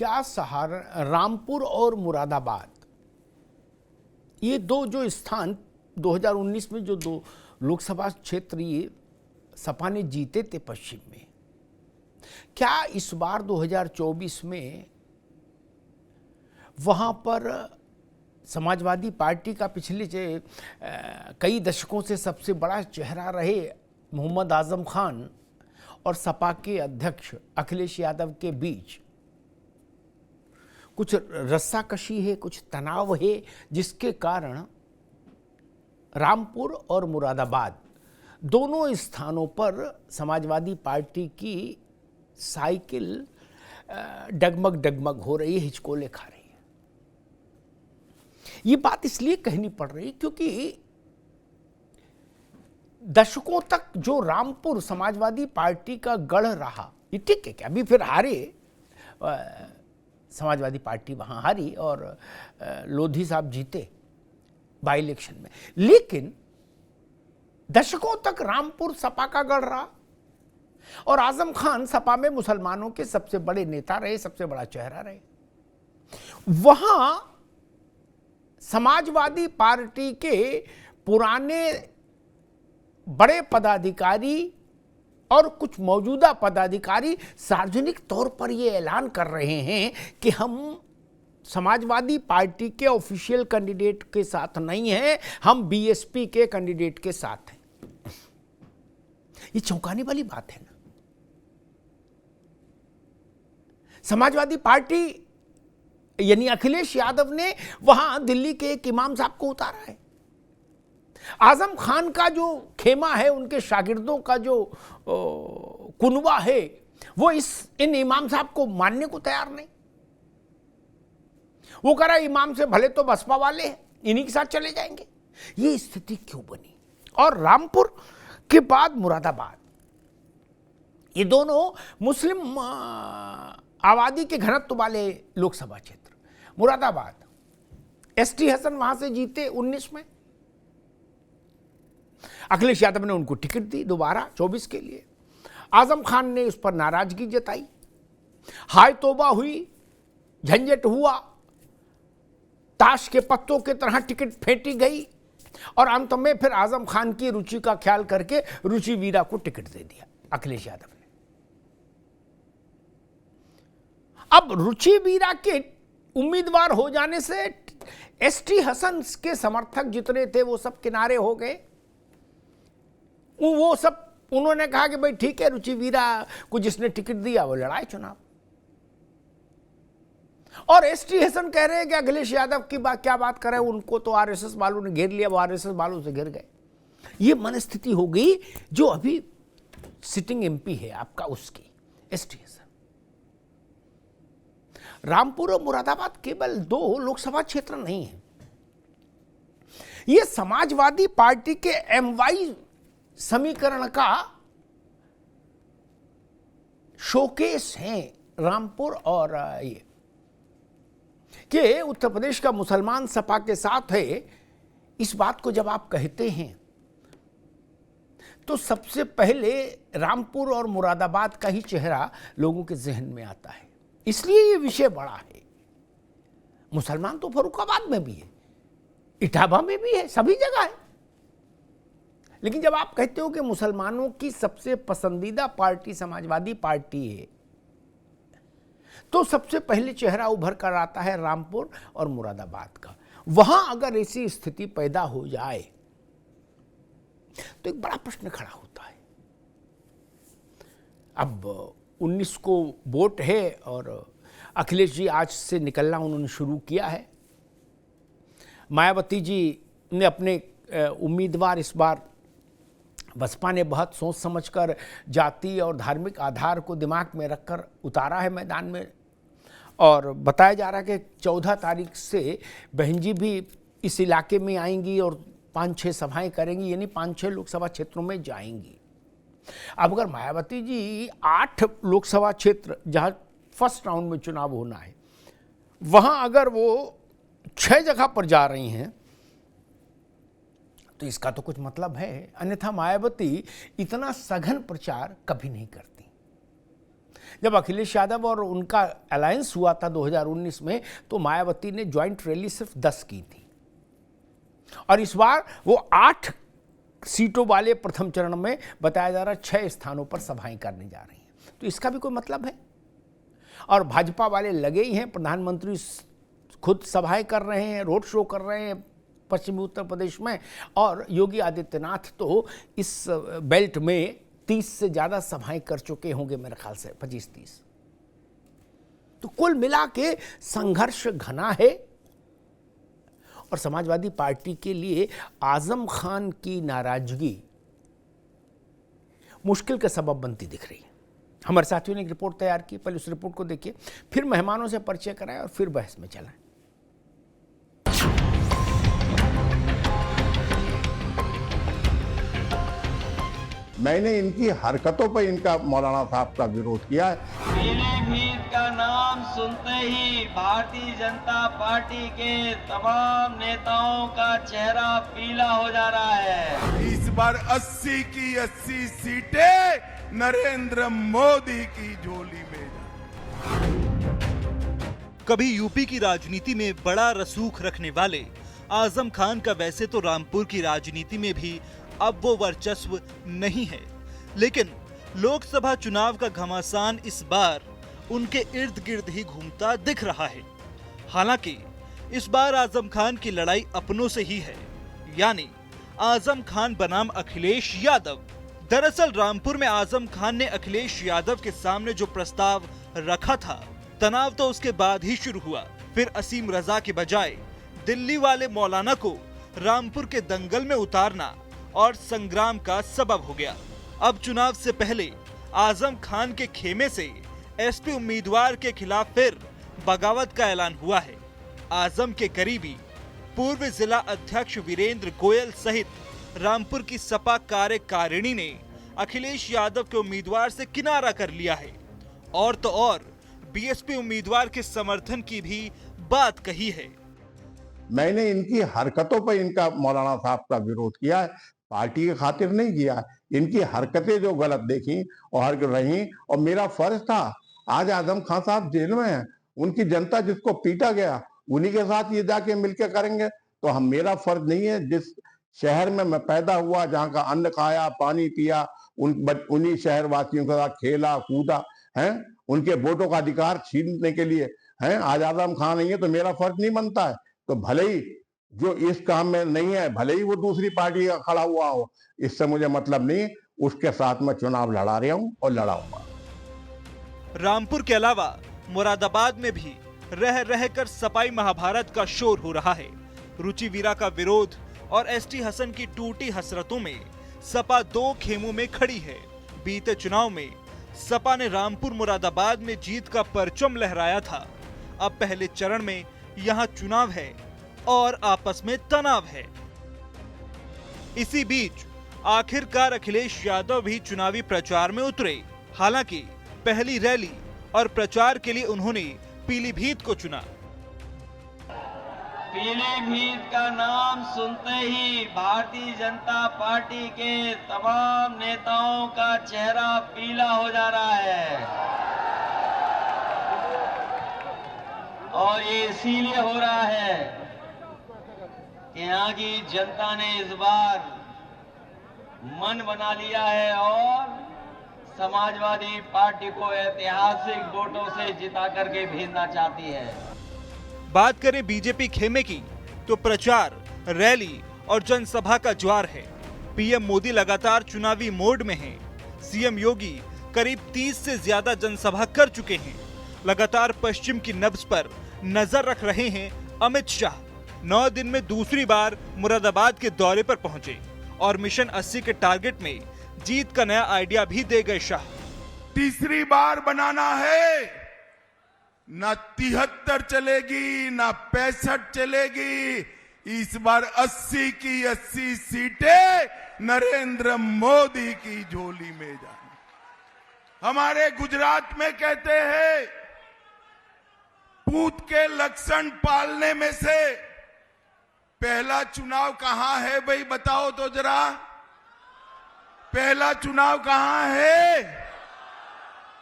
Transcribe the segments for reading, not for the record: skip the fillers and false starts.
क्या रामपुर और मुरादाबाद, ये दो जो स्थान 2019 में जो दो लोकसभा क्षेत्र ये सपा ने जीते थे पश्चिम में, क्या इस बार 2024 में वहां पर समाजवादी पार्टी का पिछले कई दशकों से सबसे बड़ा चेहरा रहे मोहम्मद आजम खान और सपा के अध्यक्ष अखिलेश यादव के बीच कुछ रस्साकशी है, कुछ तनाव है, जिसके कारण रामपुर और मुरादाबाद दोनों स्थानों पर समाजवादी पार्टी की साइकिल डगमग डगमग हो रही है, हिचकोले खा रही है। ये बात इसलिए कहनी पड़ रही है क्योंकि दशकों तक जो रामपुर समाजवादी पार्टी का गढ़ रहा, ये ठीक है कि अभी फिर हारे, समाजवादी पार्टी वहां हारी और लोधी साहब जीते बाई इलेक्शन में, लेकिन दशकों तक रामपुर सपा का गढ़ रहा और आजम खान सपा में मुसलमानों के सबसे बड़े नेता रहे, सबसे बड़ा चेहरा रहे। वहां समाजवादी पार्टी के पुराने बड़े पदाधिकारी और कुछ मौजूदा पदाधिकारी सार्वजनिक तौर पर यह ऐलान कर रहे हैं कि हम समाजवादी पार्टी के ऑफिशियल कैंडिडेट के साथ नहीं हैं, हम बीएसपी के कैंडिडेट के साथ हैं। ये चौंकाने वाली बात है ना। समाजवादी पार्टी यानी अखिलेश यादव ने वहां दिल्ली के एक इमाम साहब को उतारा है। आजम खान का जो खेमा है, उनके शागिर्दों का जो कुनवा है, वो इन इमाम साहब को मानने को तैयार नहीं। वो कह रहा है इमाम से भले तो बसपा वाले हैं, इन्हीं के साथ चले जाएंगे। ये स्थिति क्यों बनी? और रामपुर के बाद मुरादाबाद, ये दोनों मुस्लिम आबादी के घनत्व वाले लोकसभा क्षेत्र। मुरादाबाद एसटी हसन वहां से जीते 19 में, अखिलेश यादव ने उनको टिकट दी दोबारा 24 के लिए। आजम खान ने उस पर नाराजगी जताई, हाय तौबा हुई, झंझट हुआ, ताश के पत्तों की तरह टिकट फेंटी गई और अंत में फिर आजम खान की रुचि का ख्याल करके रुचि वीरा को टिकट दे दिया अखिलेश यादव ने। अब रुचि वीरा के उम्मीदवार हो जाने से एसटी हसन के समर्थक जितने थे वो सब किनारे हो गए। वो सब उन्होंने कहा कि भाई ठीक है, रुचि वीरा को जिसने टिकट दिया वो लड़ाए चुनाव। और एसटी हसन कह रहे हैं कि अखिलेश यादव की क्या बात कर रहे हैं, उनको तो आरएसएस वालों ने घेर लिया, वो आरएसएस वालों से घिर गए। ये मनस्थिति हो गई जो अभी सिटिंग एमपी है आपका, उसकी एसटी हसन। रामपुर और मुरादाबाद केवल दो लोकसभा क्षेत्र नहीं है, ये समाजवादी पार्टी के एमवाई समीकरण का शोकेस है। रामपुर और ये कि उत्तर प्रदेश का मुसलमान सपा के साथ है, इस बात को जब आप कहते हैं तो सबसे पहले रामपुर और मुरादाबाद का ही चेहरा लोगों के जहन में आता है। इसलिए ये विषय बड़ा है। मुसलमान तो फर्रुखाबाद में भी है, इटावा में भी है, सभी जगह है। लेकिन जब आप कहते हो कि मुसलमानों की सबसे पसंदीदा पार्टी समाजवादी पार्टी है, तो सबसे पहले चेहरा उभर कर आता है रामपुर और मुरादाबाद का। वहां अगर ऐसी स्थिति पैदा हो जाए तो एक बड़ा प्रश्न खड़ा होता है। अब 19 को वोट है और अखिलेश जी आज से निकलना उन्होंने शुरू किया है। मायावती जी ने अपने उम्मीदवार इस बार बसपा ने बहुत सोच समझकर जाति और धार्मिक आधार को दिमाग में रखकर उतारा है मैदान में। और बताया जा रहा है कि 14 तारीख से बहन जी भी इस इलाके में आएंगी और 5-6 सभाएं करेंगी, यानी 5-6 लोकसभा क्षेत्रों में जाएंगी। अब अगर मायावती जी 8 लोकसभा क्षेत्र जहां फर्स्ट राउंड में चुनाव होना है, वहां अगर वो 6 जगह पर जा रही हैं तो इसका तो कुछ मतलब है। अन्यथा मायावती इतना सघन प्रचार कभी नहीं करती। जब अखिलेश यादव और उनका अलायंस हुआ था 2019 में, तो मायावती ने ज्वाइंट रैली सिर्फ 10 की थी, और इस बार वो 8 सीटों वाले प्रथम चरण में बताया जा रहा 6 स्थानों पर सभाएं करने जा रही हैं। तो इसका भी कोई मतलब है? और भाजपा वाले लगे ही हैं, प्रधानमंत्री खुद सभाएं कर रहे हैं, रोड शो कर रहे हैं पश्चिमी उत्तर प्रदेश में, और योगी आदित्यनाथ तो इस बेल्ट में 30 से ज़्यादा सभाएं कर चुके होंगे मेरे ख्याल से, 25-30। तो कुल मिला के संघर्ष घना है, और समाजवादी पार्टी के लिए आजम खान की नाराजगी मुश्किल का सबब बनती दिख रही है। हमारे साथियों ने एक रिपोर्ट तैयार की, पहले उस रिपोर्ट को देखिए, फिर मेहमानों से परिचय कराएं और फिर बहस में चलाएं। मैंने इनकी हरकतों पर इनका मौलाना साहब का विरोध किया है। पीलीभीत का नाम सुनते ही भारतीय जनता पार्टी के तमाम नेताओं का चेहरा पीला हो जा रहा है। इस बार 80 की 80 सीटें नरेंद्र मोदी की झोली में। कभी यूपी की राजनीति में बड़ा रसूख रखने वाले आजम खान का वैसे तो रामपुर की राजनीति में भी अब वो वर्चस्व नहीं है, लेकिन लोकसभा चुनाव का घमासान इस बार उनके इर्द गिर्द ही घूमता दिख रहा है। हालांकि इस बार आजम खान की लड़ाई अपनों से ही है, यानी आजम खान बनाम अखिलेश यादव। दरअसल रामपुर में आजम खान ने अखिलेश यादव के सामने जो प्रस्ताव रखा था, तनाव तो उसके बाद ही शुरू हुआ। फिर असीम रजा के बजाय दिल्ली वाले मौलाना को रामपुर के दंगल में उतारना और संग्राम का सबब हो गया। अब चुनाव से पहले आजम खान के खेमे से एसपी उम्मीदवार के खिलाफ फिर बगावत का ऐलान हुआ है। आजम के करीबी पूर्व जिला अध्यक्ष वीरेंद्र गोयल सहित रामपुर की सपा कार्यकारिणी ने अखिलेश यादव के उम्मीदवार से किनारा कर लिया है, और तो और बीएसपी उम्मीदवार के समर्थन की भी बात कही है। मैंने इनकी हरकतों पर इनका मौलाना साहब का विरोध किया है, पार्टी के खातिर नहीं किया है। इनकी हरकतें जो गलत देखी और रही, और मेरा फर्ज था। आज आजम खान साहब जेल में हैं, उनकी जनता जिसको पीटा गया उन्हीं के साथ ये जाके मिलकर करेंगे, तो हम मेरा फर्ज नहीं है? जिस शहर में मैं पैदा हुआ, जहाँ का अन्न खाया पानी पिया, उन्हीं शहर वासियों के साथ खेला कूदा है, उनके वोटों का अधिकार छीनने के लिए है। आज आजम खान नहीं है तो मेरा फर्ज नहीं बनता है? तो भले ही जो इस काम में नहीं है, भले ही वो दूसरी पार्टी का खड़ा हुआ हो, इससे मुझे मतलब नहीं। उसके साथ मैं चुनाव लड़ा रहा हूं और लड़ाऊंगा। रामपुर के अलावा मुरादाबाद में भी रह रहकर सपाई महाभारत का शोर हो रहा है। रुचि वीरा का विरोध और एसटी हसन की टूटी हसरतों में सपा 2 खेमों में खड़ी है। बीते चुनाव में सपा ने रामपुर मुरादाबाद में जीत का परचम लहराया था। अब पहले चरण में यहाँ चुनाव है और आपस में तनाव है। इसी बीच आखिरकार अखिलेश यादव भी चुनावी प्रचार में उतरे। हालांकि पहली रैली और प्रचार के लिए उन्होंने पीलीभीत को चुना। पीलीभीत का नाम सुनते ही भारतीय जनता पार्टी के तमाम नेताओं का चेहरा पीला हो जा रहा है, और ये इसीलिए हो रहा है कि यहाँ की जनता ने इस बार मन बना लिया है और समाजवादी पार्टी को ऐतिहासिक वोटों से जिता करके भेजना चाहती है। बात करें बीजेपी खेमे की, तो प्रचार, रैली और जनसभा का ज्वार है। पीएम मोदी लगातार चुनावी मोड में हैं। सीएम योगी करीब 30 से ज्यादा जनसभा कर चुके हैं। लगातार पश्चिम की नब्ज पर नजर रख रहे हैं अमित शाह। 9 दिन में दूसरी बार मुरादाबाद के दौरे पर पहुंचे और मिशन 80 के टारगेट में जीत का नया आइडिया भी दे गए शाह। तीसरी बार बनाना है, ना 73 चलेगी ना 65 चलेगी। इस बार 80 की 80 सीटें नरेंद्र मोदी की झोली में जाएंगी। हमारे गुजरात में कहते हैं, पूत के लक्षण पालने में से पहला चुनाव कहां है भाई, बताओ तो जरा। पहला चुनाव कहां है?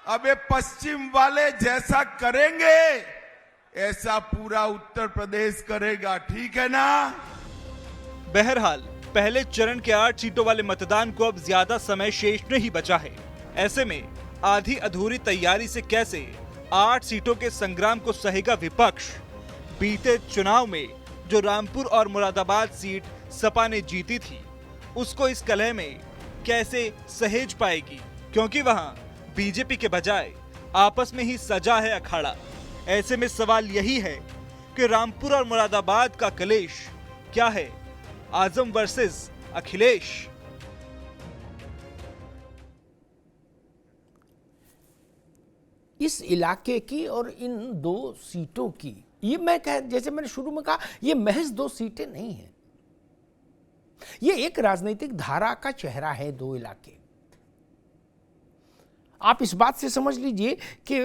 अब ये पश्चिम वाले जैसा करेंगे ऐसा पूरा उत्तर प्रदेश करेगा, ठीक है ना? बहरहाल पहले चरण के 8 सीटों वाले मतदान को अब ज्यादा समय शेष नहीं बचा है। ऐसे में आधी अधूरी तैयारी से कैसे 8 सीटों के संग्राम को सहेगा विपक्ष? बीते चुनाव में जो रामपुर और मुरादाबाद सीट सपा ने जीती थी, उसको इस कलह में कैसे सहेज पाएगी? क्योंकि वहां बीजेपी के बजाय आपस में ही सजा है अखाड़ा। ऐसे में सवाल यही है कि रामपुर और मुरादाबाद का कलेश क्या है? आजम वर्सेस अखिलेश। इस इलाके की और इन 2 सीटों की, ये मैं जैसे मैंने शुरू में कहा, ये महज 2 सीटें नहीं हैं। ये एक राजनीतिक धारा का चेहरा है। 2 इलाके, आप इस बात से समझ लीजिए कि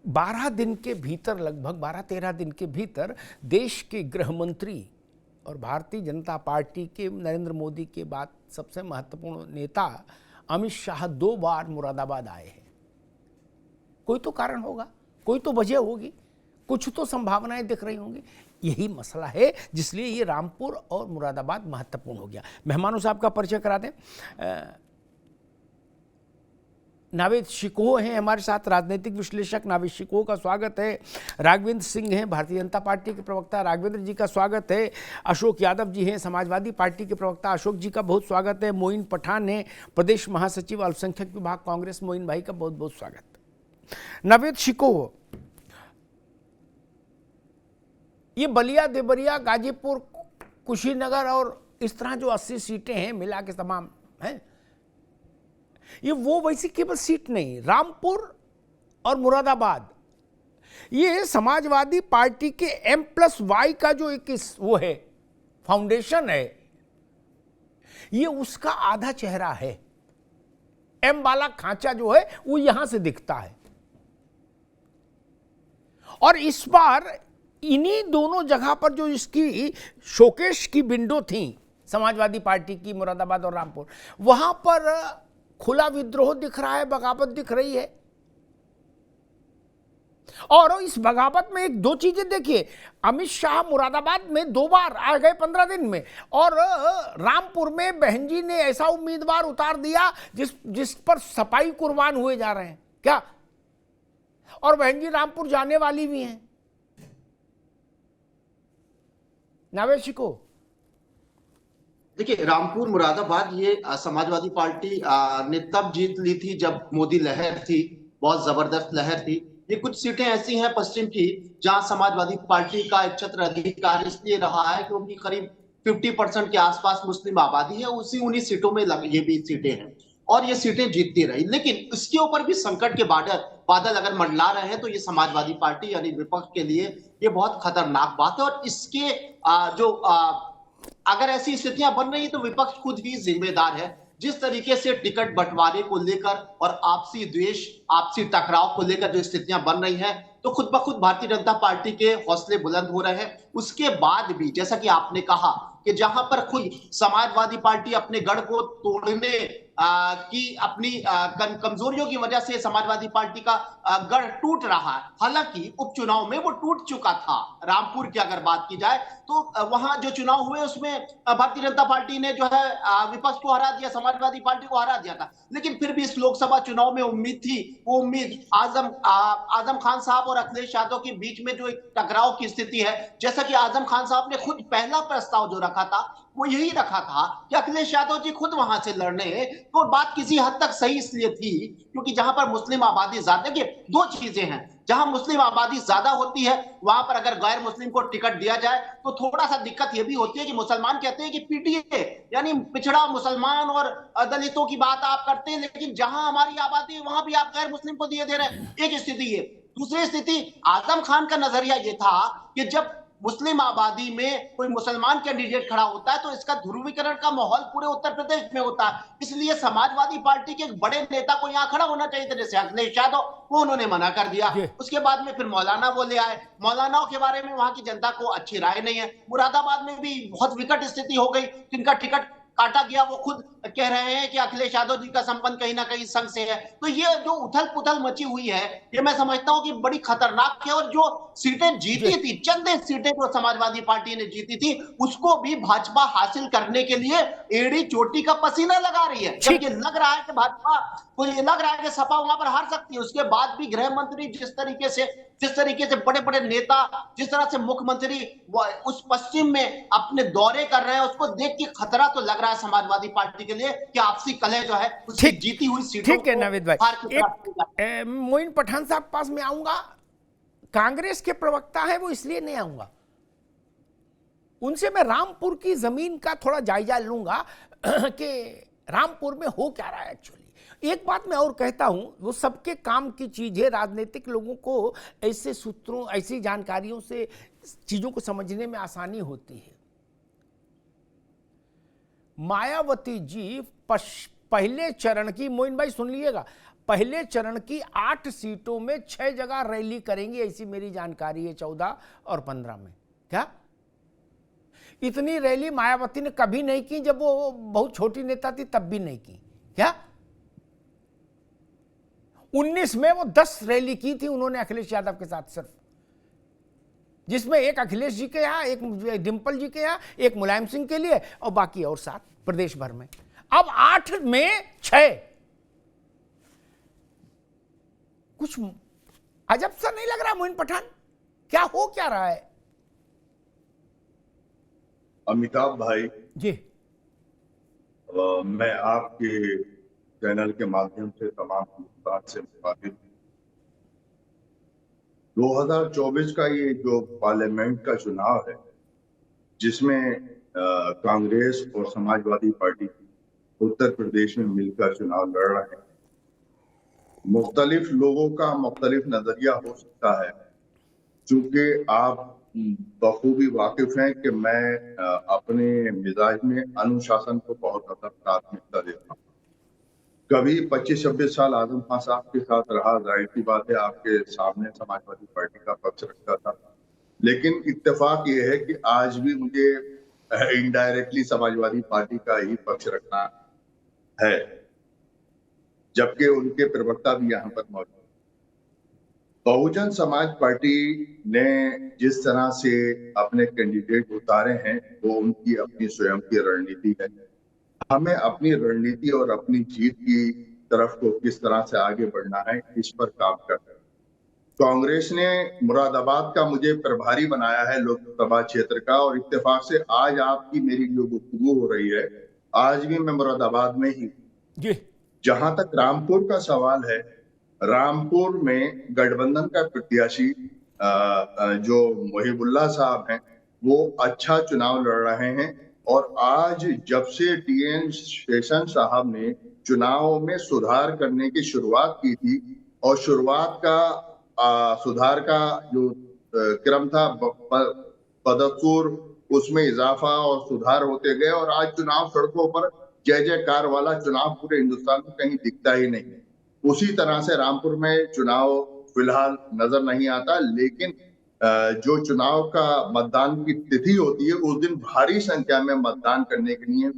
12 दिन के भीतर, लगभग 12-13 दिन के भीतर देश के गृह मंत्री और भारतीय जनता पार्टी के नरेंद्र मोदी के बाद सबसे महत्वपूर्ण नेता अमित शाह 2 बार मुरादाबाद आए हैं। कोई तो कारण होगा, कोई तो वजह होगी, कुछ तो संभावनाएं दिख रही होंगी। यही मसला है जिसलिए ये रामपुर और मुरादाबाद महत्वपूर्ण हो गया। मेहमानों से आपका परिचय करा दें। नावेद शिकोह हैं हमारे साथ, राजनीतिक विश्लेषक। नावेद शिकोह का स्वागत है। राघवेंद्र सिंह हैं, भारतीय जनता पार्टी के प्रवक्ता, राघवेंद्र जी का स्वागत है। अशोक यादव जी हैं, समाजवादी पार्टी के प्रवक्ता, अशोक जी का बहुत स्वागत है। मोइन पठान हैं, प्रदेश महासचिव अल्पसंख्यक विभाग कांग्रेस, मोइन भाई का बहुत बहुत स्वागत। नावेद शिकोह, ये बलिया, देवरिया, गाजीपुर, कुशीनगर और इस तरह जो 80 सीटें हैं मिला के तमाम हैं, ये वो वैसी केवल सीट नहीं, रामपुर और मुरादाबाद ये समाजवादी पार्टी के M+Y का जो एक वो है, फाउंडेशन है, ये उसका आधा चेहरा है। M वाला खांचा जो है वो यहां से दिखता है। और इस बार इन्हीं दोनों जगह पर जो इसकी शोकेश की विंडो थी, समाजवादी पार्टी की, मुरादाबाद और रामपुर, वहां पर खुला विद्रोह दिख रहा है, बगावत दिख रही है। और इस बगावत में 1-2 चीजें देखिए, अमित शाह मुरादाबाद में 2 बार आ गए 15 दिन में, और रामपुर में बहन जी ने ऐसा उम्मीदवार उतार दिया जिस पर सपाई कुर्बान हुए जा रहे हैं क्या, और बहन जी रामपुर जाने वाली भी हैं। नावेद शिकोह, देखिए, रामपुर मुरादाबाद ये समाजवादी पार्टी ने तब जीत ली थी जब मोदी लहर थी, बहुत जबरदस्त लहर थी। ये कुछ सीटें ऐसी हैं पश्चिम की जहां समाजवादी पार्टी का एक छत्र अधिकार इसलिए रहा है क्योंकि करीब 50% के आसपास मुस्लिम आबादी है, उन्हीं सीटों में ये भी सीटें हैं और ये सीटें जीतती रही। लेकिन इसके ऊपर भी संकट के बादल अगर मंडला रहे हैं तो ये समाजवादी पार्टी यानी विपक्ष के लिए ये बहुत खतरनाक बात है। और इसके अगर ऐसी स्थितियां बन रही है तो विपक्ष खुद ही जिम्मेदार है। जिस तरीके से टिकट बंटवारे को लेकर और आपसी द्वेष, आपसी टकराव को लेकर जो स्थितियां बन रही हैं, तो खुद ब खुद भारतीय जनता पार्टी के हौसले बुलंद हो रहे हैं। उसके बाद भी जैसा कि आपने कहा कि जहां पर खुद समाजवादी पार्टी अपने गढ़ को तोड़ने की अपनी कमजोरियों की वजह से समाजवादी पार्टी का गढ़ टूट रहा है। हालांकि उपचुनाव में वो टूट चुका था। रामपुर की अगर बात की जाए तो वहां जो चुनाव हुए उसमें भारतीय जनता पार्टी ने जो है विपक्ष को हरा दिया, समाजवादी पार्टी को हरा दिया था। लेकिन फिर भी इस लोकसभा चुनाव में उम्मीद थी, वो उम्मीद आजम खान साहब और अखिलेश यादव के बीच में जो एक टकराव की स्थिति है, जैसा कि आजम खान साहब ने खुद पहला प्रस्ताव जो रखा था वो यही रखा था कि अखिलेश यादव जी खुद वहां से लड़ने, तो बात किसी हद तक सही इसलिए थी क्योंकि जहां पर मुस्लिम आबादी ज्यादा, देखिए 2 चीजें हैं, जहां मुस्लिम आबादी ज्यादा होती है वहां पर अगर गैर मुस्लिम को टिकट दिया जाए तो थोड़ा सा दिक्कत यह भी होती है कि मुसलमान कहते हैं कि पीटीए यानी पिछड़ा मुसलमान और दलितों की बात आप करते हैं, लेकिन जहां हमारी आबादी है वहां भी आप गैर मुस्लिम को दिए दे रहे हैं। एक स्थिति है। दूसरी स्थिति, आजम खान का नजरिया यह था कि जब मुस्लिम आबादी में कोई मुसलमान कैंडिडेट खड़ा होता है तो इसका ध्रुवीकरण का माहौल पूरे उत्तर प्रदेश में होता है, इसलिए समाजवादी पार्टी के एक बड़े नेता को यहां खड़ा होना चाहिए था, जैसे अखिलेश यादव, वो उन्होंने मना कर दिया। उसके बाद में फिर मौलाना वो ले आए। मौलानाओं के बारे में वहां की जनता को अच्छी राय नहीं है। मुरादाबाद में भी बहुत विकट स्थिति हो गई, जिनका टिकट काटा गया, वो खुद कह रहे हैं कि अखिलेश यादव जी का संबंध कहीं ना कहीं संघ से है। तो ये जो उथल पुथल मची हुई है, ये मैं समझता हूं कि बड़ी खतरनाक है। और जो सीटें जीती थी, चंद सीटें जो समाजवादी पार्टी ने जीती थी, उसको भी भाजपा हासिल करने के लिए एड़ी चोटी का पसीना लगा रही है। जब ये लग रहा है कि भाजपा को, ये लग रहा है कि सपा वहां पर हार सकती है, उसके बाद भी गृह मंत्री जिस तरीके से बड़े बड़े नेता, जिस तरह से मुख्यमंत्री उस पश्चिम में अपने दौरे कर रहे हैं, उसको देख के खतरा तो लग रहा है समाजवादी पार्टी के लिए कि आपसी कलह जो है उसकी जीती हुई सीटों ठीक है नाविद भाई, मोइन पठान साहब पास में आऊंगा। कांग्रेस के प्रवक्ता है, वो इसलिए नहीं आऊंगा, उनसे मैं रामपुर की जमीन का थोड़ा जायजा लूंगा कि रामपुर में हो क्या रहा है एक्चुअली। एक बात मैं और कहता हूं, वो सबके काम की चीज है, राजनीतिक लोगों को ऐसे सूत्रों, ऐसी जानकारियों से चीजों को समझने में आसानी होती है। मायावती जी पहले चरण की, मोइन भाई सुन लीजिएगा, पहले चरण की 8 सीटों में 6 जगह रैली करेंगी, ऐसी मेरी जानकारी है 14 और 15 में। क्या इतनी रैली मायावती ने कभी नहीं की, जब वो बहुत छोटी नेता थी तब भी नहीं की। क्या 19 में वो 10 रैली की थी उन्होंने अखिलेश यादव के साथ सिर्फ, जिसमें एक अखिलेश जी के यहाँ, एक डिंपल जी के यहाँ, एक मुलायम सिंह के लिए और बाकी और 7 प्रदेश भर में। अब 8 में 6, कुछ अजब सा नहीं लग रहा मोइन पठान? क्या हो क्या रहा है? अमिताभ भाई जी, मैं आपके चैनल के माध्यम से तमाम बात से मुखातिब हूं। 2024 का ये जो पार्लियामेंट का चुनाव है, जिसमें कांग्रेस और समाजवादी पार्टी उत्तर प्रदेश में मिलकर चुनाव लड़ रहे हैं, मुख्तलिफ लोगों का मुख्तलिफ नजरिया हो सकता है। चूंकि आप बखूबी वाकिफ हैं कि मैं अपने मिजाज में अनुशासन को बहुत ज्यादा प्राथमिकता देता हूँ। कभी 25-26 साल आजम खान साहब के साथ रहा, जाहिर सी बात है आपके सामने समाजवादी पार्टी का पक्ष रखता था, लेकिन इत्तेफाक ये है कि आज भी मुझे इनडायरेक्टली समाजवादी पार्टी का ही पक्ष रखना है, जबकि उनके प्रवक्ता भी यहाँ पर मौजूद। बहुजन समाज पार्टी ने जिस तरह से अपने कैंडिडेट उतारे हैं, वो उनकी अपनी स्वयं की रणनीति है। हमें अपनी रणनीति और अपनी जीत की तरफ को किस तरह से आगे बढ़ना है, इस पर काम करना है। कांग्रेस ने मुरादाबाद का मुझे प्रभारी बनाया है लोकसभा क्षेत्र का, और इत्तेफाक से आज आपकी मेरी जो गुफ्तगू हो रही है, आज भी मैं मुरादाबाद में ही। जहां तक रामपुर का सवाल है, रामपुर में गठबंधन का प्रत्याशी जो मोहिबुल्लाह साहब हैं, वो अच्छा चुनाव लड़ रहे हैं। और आज जब से टीएन शेषन साहब ने चुनाव में सुधार करने की शुरुआत की थी, और शुरुआत का सुधार का जो क्रम था, बदस्तूर उसमें इजाफा और सुधार होते गए, और आज चुनाव सड़कों पर जय जयकार वाला चुनाव पूरे हिंदुस्तान में कहीं दिखता ही नहीं। उसी तरह से रामपुर में चुनाव फिलहाल नजर नहीं आता, लेकिन जो चुनाव का मतदान की तिथि होती है, उस दिन भारी संख्या में मतदान करने के लिए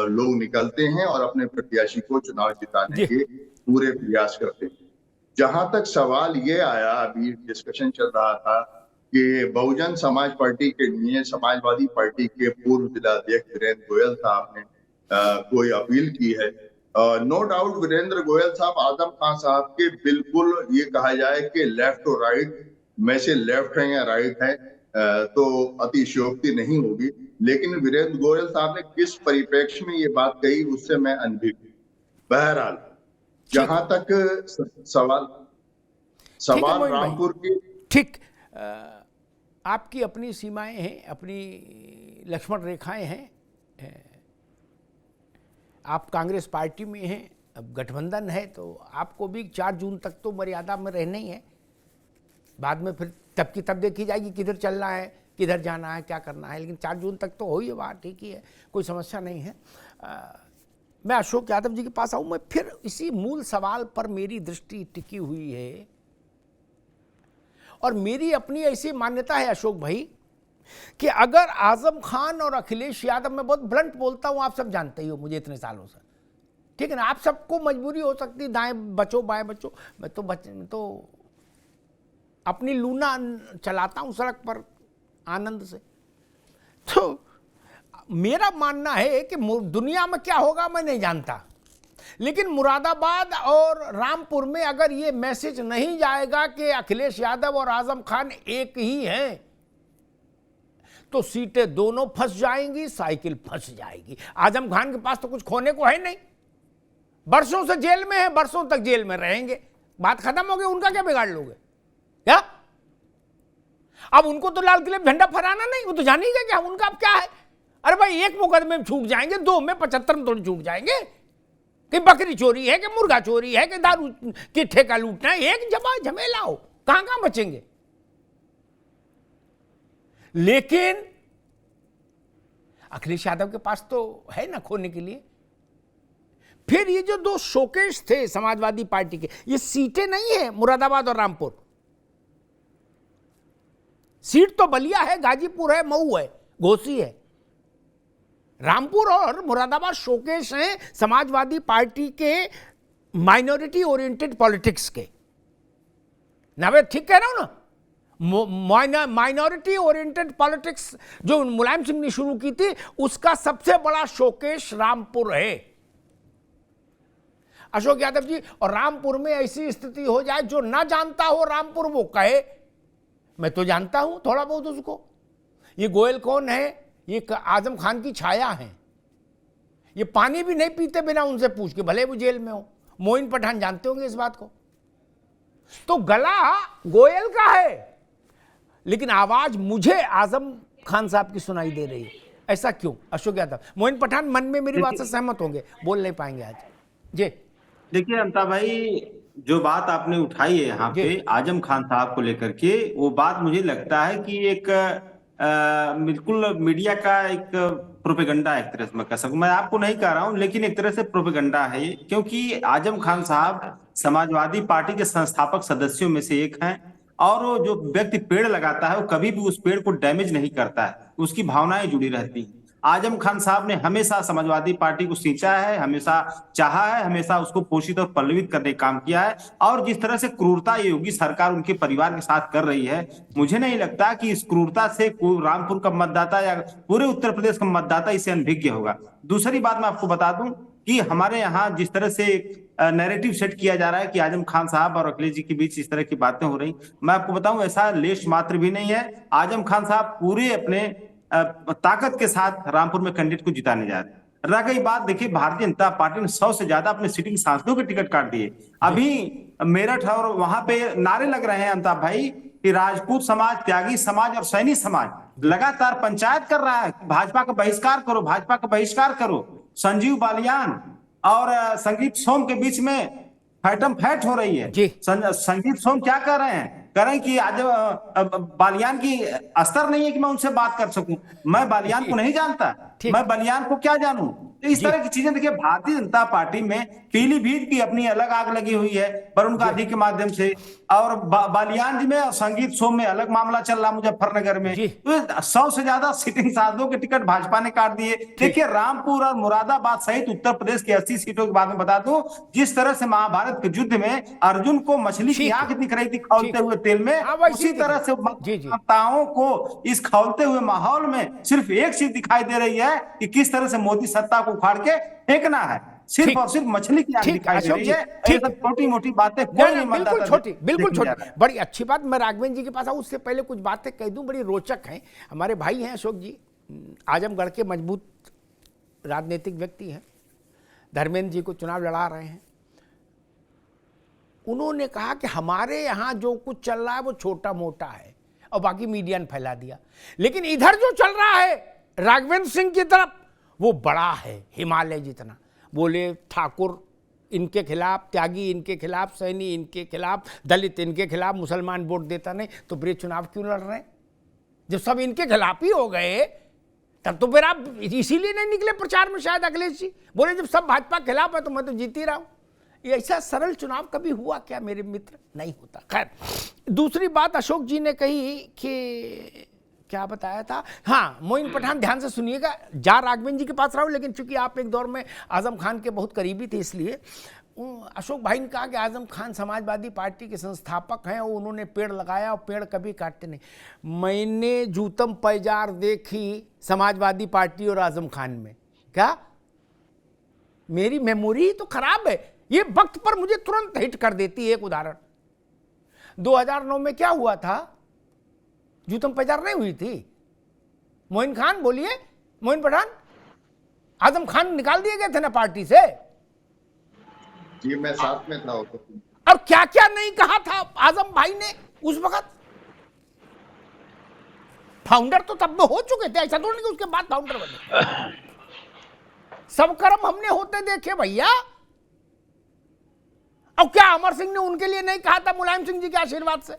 लोग निकलते हैं और अपने प्रत्याशी को चुनाव जिताने के पूरे प्रयास करते हैं। जहां तक सवाल ये आया, अभी डिस्कशन चल रहा था कि बहुजन समाज पार्टी के लिए समाजवादी पार्टी के पूर्व जिलाध्यक्ष वीरेंद्र गोयल साहब ने कोई अपील की है। नो डाउट वीरेंद्र गोयल साहब आजम खान साहब के बिल्कुल, ये कहा जाए कि लेफ्ट और राइट में से लेफ्ट है या राइट है तो अतिशयोक्ति नहीं होगी, लेकिन वीरेंद्र गोयल साहब ने किस परिप्रेक्ष्य में ये बात कही, उससे मैं अनभिज्ञ। बहरहाल, जहां तक सवाल रामपुर की, ठीक, आपकी अपनी सीमाएं हैं, अपनी लक्ष्मण रेखाएं हैं। आप कांग्रेस पार्टी में हैं, अब गठबंधन है, तो आपको भी 4 जून तक तो मर्यादा में रहना ही है। बाद में फिर तब की तब देखी जाएगी किधर चलना है, किधर जाना है, क्या करना है, लेकिन 4 जून तक तो हो ही बात, ठीक ही है, कोई समस्या नहीं है। मैं अशोक यादव जी के पास आऊँ। मैं फिर इसी मूल सवाल पर मेरी दृष्टि टिकी हुई है, और मेरी अपनी ऐसी मान्यता है अशोक भाई कि अगर आजम खान और अखिलेश यादव, मैं बहुत ब्लंट बोलता हूं, आप सब जानते ही हो मुझे इतने सालों से, ठीक है ना, आप सबको मजबूरी हो सकती, दाएं बचो बाएं बचो, मैं तो अपनी लूना चलाता हूं सड़क पर आनंद से। तो मेरा मानना है कि दुनिया में क्या होगा मैं नहीं जानता, लेकिन मुरादाबाद और रामपुर में अगर ये मैसेज नहीं जाएगा कि अखिलेश यादव और आजम खान एक ही हैं, तो सीटें दोनों फंस जाएंगी, साइकिल फंस जाएगी। आजम खान के पास तो कुछ खोने को है नहीं, बरसों से जेल में है, बरसों तक जेल में रहेंगे, बात खत्म हो गई, उनका क्या बिगाड़ लोगे क्या? अब उनको तो लाल किले में झंडा फहराना नहीं, वो तो जान ही गए क्या उनका अब क्या है। अरे भाई, एक मुकदमे में छूट जाएंगे, 2 में 75 में थोड़ी छूट जाएंगे कि बकरी चोरी है कि मुर्गा चोरी है कि दारू की ठेका लूटना है, एक जमा झमेला हो, कहां बचेंगे। लेकिन अखिलेश यादव के पास तो है ना खोने के लिए। फिर ये जो 2 शोकेस थे समाजवादी पार्टी के, ये सीटें नहीं है मुरादाबाद और रामपुर, सीट तो बलिया है, गाजीपुर है, मऊ है, घोसी है। रामपुर और मुरादाबाद शोकेस हैं समाजवादी पार्टी के माइनॉरिटी ओरिएंटेड पॉलिटिक्स के। ना मैं ठीक कह रहा हूं ना? माइनॉरिटी ओरिएंटेड पॉलिटिक्स जो मुलायम सिंह ने शुरू की थी, उसका सबसे बड़ा शोकेस रामपुर है। अशोक यादव जी, और रामपुर में ऐसी स्थिति हो जाए, जो ना जानता हो रामपुर वो कहे मैं तो जानता हूं थोड़ा बहुत उसको। ये गोयल कौन है? ये आजम खान की छाया है। ये पानी भी नहीं पीते बिना उनसे पूछ के, भले वो जेल में हो। मोइन पठान जानते होंगे इस बात को। तो गला गोयल का है, लेकिन आवाज मुझे आजम खान साहब की सुनाई दे रही है। ऐसा क्यों अशोक यादव? मोइन पठान मन में मेरी बात से सहमत होंगे, बोल नहीं पाएंगे आज जी। देखिए अमिताभ भाई, जो बात आपने उठाई है यहाँ पे आजम खान साहब को लेकर के, वो बात मुझे लगता है कि एक बिल्कुल मीडिया का एक प्रोपेगंडा, एक तरह से मैं कह सकूं, मैं आपको नहीं कह रहा हूं, लेकिन एक तरह से प्रोपेगंडा है ये। क्योंकि आजम खान साहब समाजवादी पार्टी के संस्थापक सदस्यों में से एक हैं, और वो जो व्यक्ति पेड़ लगाता है वो कभी भी उस पेड़ को डैमेज नहीं करता है, उसकी भावनाएं जुड़ी रहती हैं। आजम खान साहब ने हमेशा समाजवादी पार्टी को सींचा है, हमेशा चाहा है, हमेशा उसको पोषित और पल्लवित करने का काम किया है। और जिस तरह से क्रूरता ये योगी सरकार उनके परिवार के साथ कर रही है, मुझे नहीं लगता कि इस क्रूरता से रामपुर का मतदाता या पूरे उत्तर प्रदेश का मतदाता इसे अनभिज्ञ होगा। दूसरी बात मैं आपको बता दूं कि हमारे यहाँ जिस तरह से नैरेटिव सेट किया जा रहा है कि आजम खान साहब और अखिलेश जी के बीच इस तरह की बातें हो रही, मैं आपको बताऊं ऐसा लेश मात्र भी नहीं है। आजम खान साहब पूरे अपने ताकत के साथ रामपुर में कैंडिडेट को जिताने जा रहे हैं। रह गई बात, देखिए भारतीय जनता पार्टी ने 100 से ज्यादा अपने सिटिंग सांसदों के टिकट काट दिए। अभी मेरठ और वहां पे नारे लग रहे हैं अमिताभ भाई कि राजपूत समाज, त्यागी समाज और सैनी समाज लगातार पंचायत कर रहा है, भाजपा का बहिष्कार करो, भाजपा का बहिष्कार करो। संजीव बालियान और संगीत सोम के बीच में फैटम फैट हो रही है। संगीत सोम क्या कर रहे हैं? कह रहे हैं कि आज बालियान की अस्तर नहीं है कि मैं उनसे बात कर सकूं, मैं बालियान को नहीं जानता, मैं बालियान को क्या जानूं। तो इस तरह की चीजें देखिए, भारतीय जनता पार्टी में पीलीभीत की अपनी अलग आग लगी हुई है वरुण गांधी के माध्यम से, और बालियान जी में और संगीत सोम में अलग मामला चल रहा मुजफ्फरनगर में। तो 100 से ज्यादा सिटिंग सांसदों के टिकट भाजपा ने काट दिए। देखिए रामपुर और मुरादाबाद सहित उत्तर प्रदेश की 80 सीटों के बारे में बता दूं, जिस तरह से महाभारत के युद्ध में अर्जुन को मछली की आंख दिख रही थी खौलते हुए तेल में, उसी तरह से मतदाताओं को इस खौलते हुए माहौल में सिर्फ एक चीज दिखाई दे रही है कि किस तरह से मोदी सत्ता को उखाड़ के फेंकना है। सिर्फ और सिर्फ मछली की आंख दिखाई दे रही है। छोटी मोटी बातें कोई नहीं, बिल्कुल छोटी। बड़ी अच्छी बात, मैं राघवेंद्र जी के पास आऊं उससे पहले कुछ बातें कह दूं, बड़ी रोचक हैं। हमारे भाई हैं अशोक जी, आजमगढ़ के मजबूत राजनीतिक व्यक्ति हैं, धर्मेंद्र जी को चुनाव लड़ा रहे हैं। उन्होंने कहा कि हमारे यहाँ जो कुछ चल रहा है वो छोटा मोटा है और बाकी मीडिया ने फैला दिया, लेकिन इधर जो चल रहा है राघवेंद्र सिंह की तरफ वो बड़ा है, हिमालय जितना। बोले ठाकुर इनके खिलाफ, त्यागी इनके खिलाफ, सैनी इनके खिलाफ, दलित इनके खिलाफ, मुसलमान वोट देता नहीं, तो फिर चुनाव क्यों लड़ रहे हैं? जब सब इनके खिलाफ ही हो गए तब तो फिर आप इसीलिए नहीं निकले प्रचार में शायद अखिलेश जी। बोले जब सब भाजपा के खिलाफ है तो मैं तो जीत ही रहा हूं। ये ऐसा सरल चुनाव कभी हुआ क्या मेरे मित्र? नहीं होता। खैर, दूसरी बात अशोक जी ने कही कि क्या बताया था, हाँ मोइन पठान, ध्यान से सुनिएगा, जा राघवेंद्र जी के पास रहा हूँ, लेकिन चूंकि आप एक दौर में आजम खान के बहुत करीबी थे, इसलिए अशोक भाई ने कहा कि आजम खान समाजवादी पार्टी के संस्थापक हैं और उन्होंने पेड़ लगाया और पेड़ कभी काटते नहीं। मैंने जूतम पैजार देखी समाजवादी पार्टी और आजम खान में, क्या मेरी मेमोरी तो खराब है, ये वक्त पर मुझे तुरंत हिट कर देती है। एक उदाहरण 2009 में क्या हुआ था, जूतम पैजार नहीं हुई थी, मोइन खान बोलिए, मोइन पठान, आजम खान निकाल दिए गए थे ना पार्टी से। जी मैं साथ में था। और क्या क्या नहीं कहा था आजम भाई ने उस वक्त। फाउंडर तो तब हो चुके थे, ऐसा तो नहीं कि उसके बाद फाउंडर बने। सब कर्म हमने होते देखे भैया। और क्या अमर सिंह ने उनके लिए नहीं कहा था मुलायम सिंह जी के आशीर्वाद से?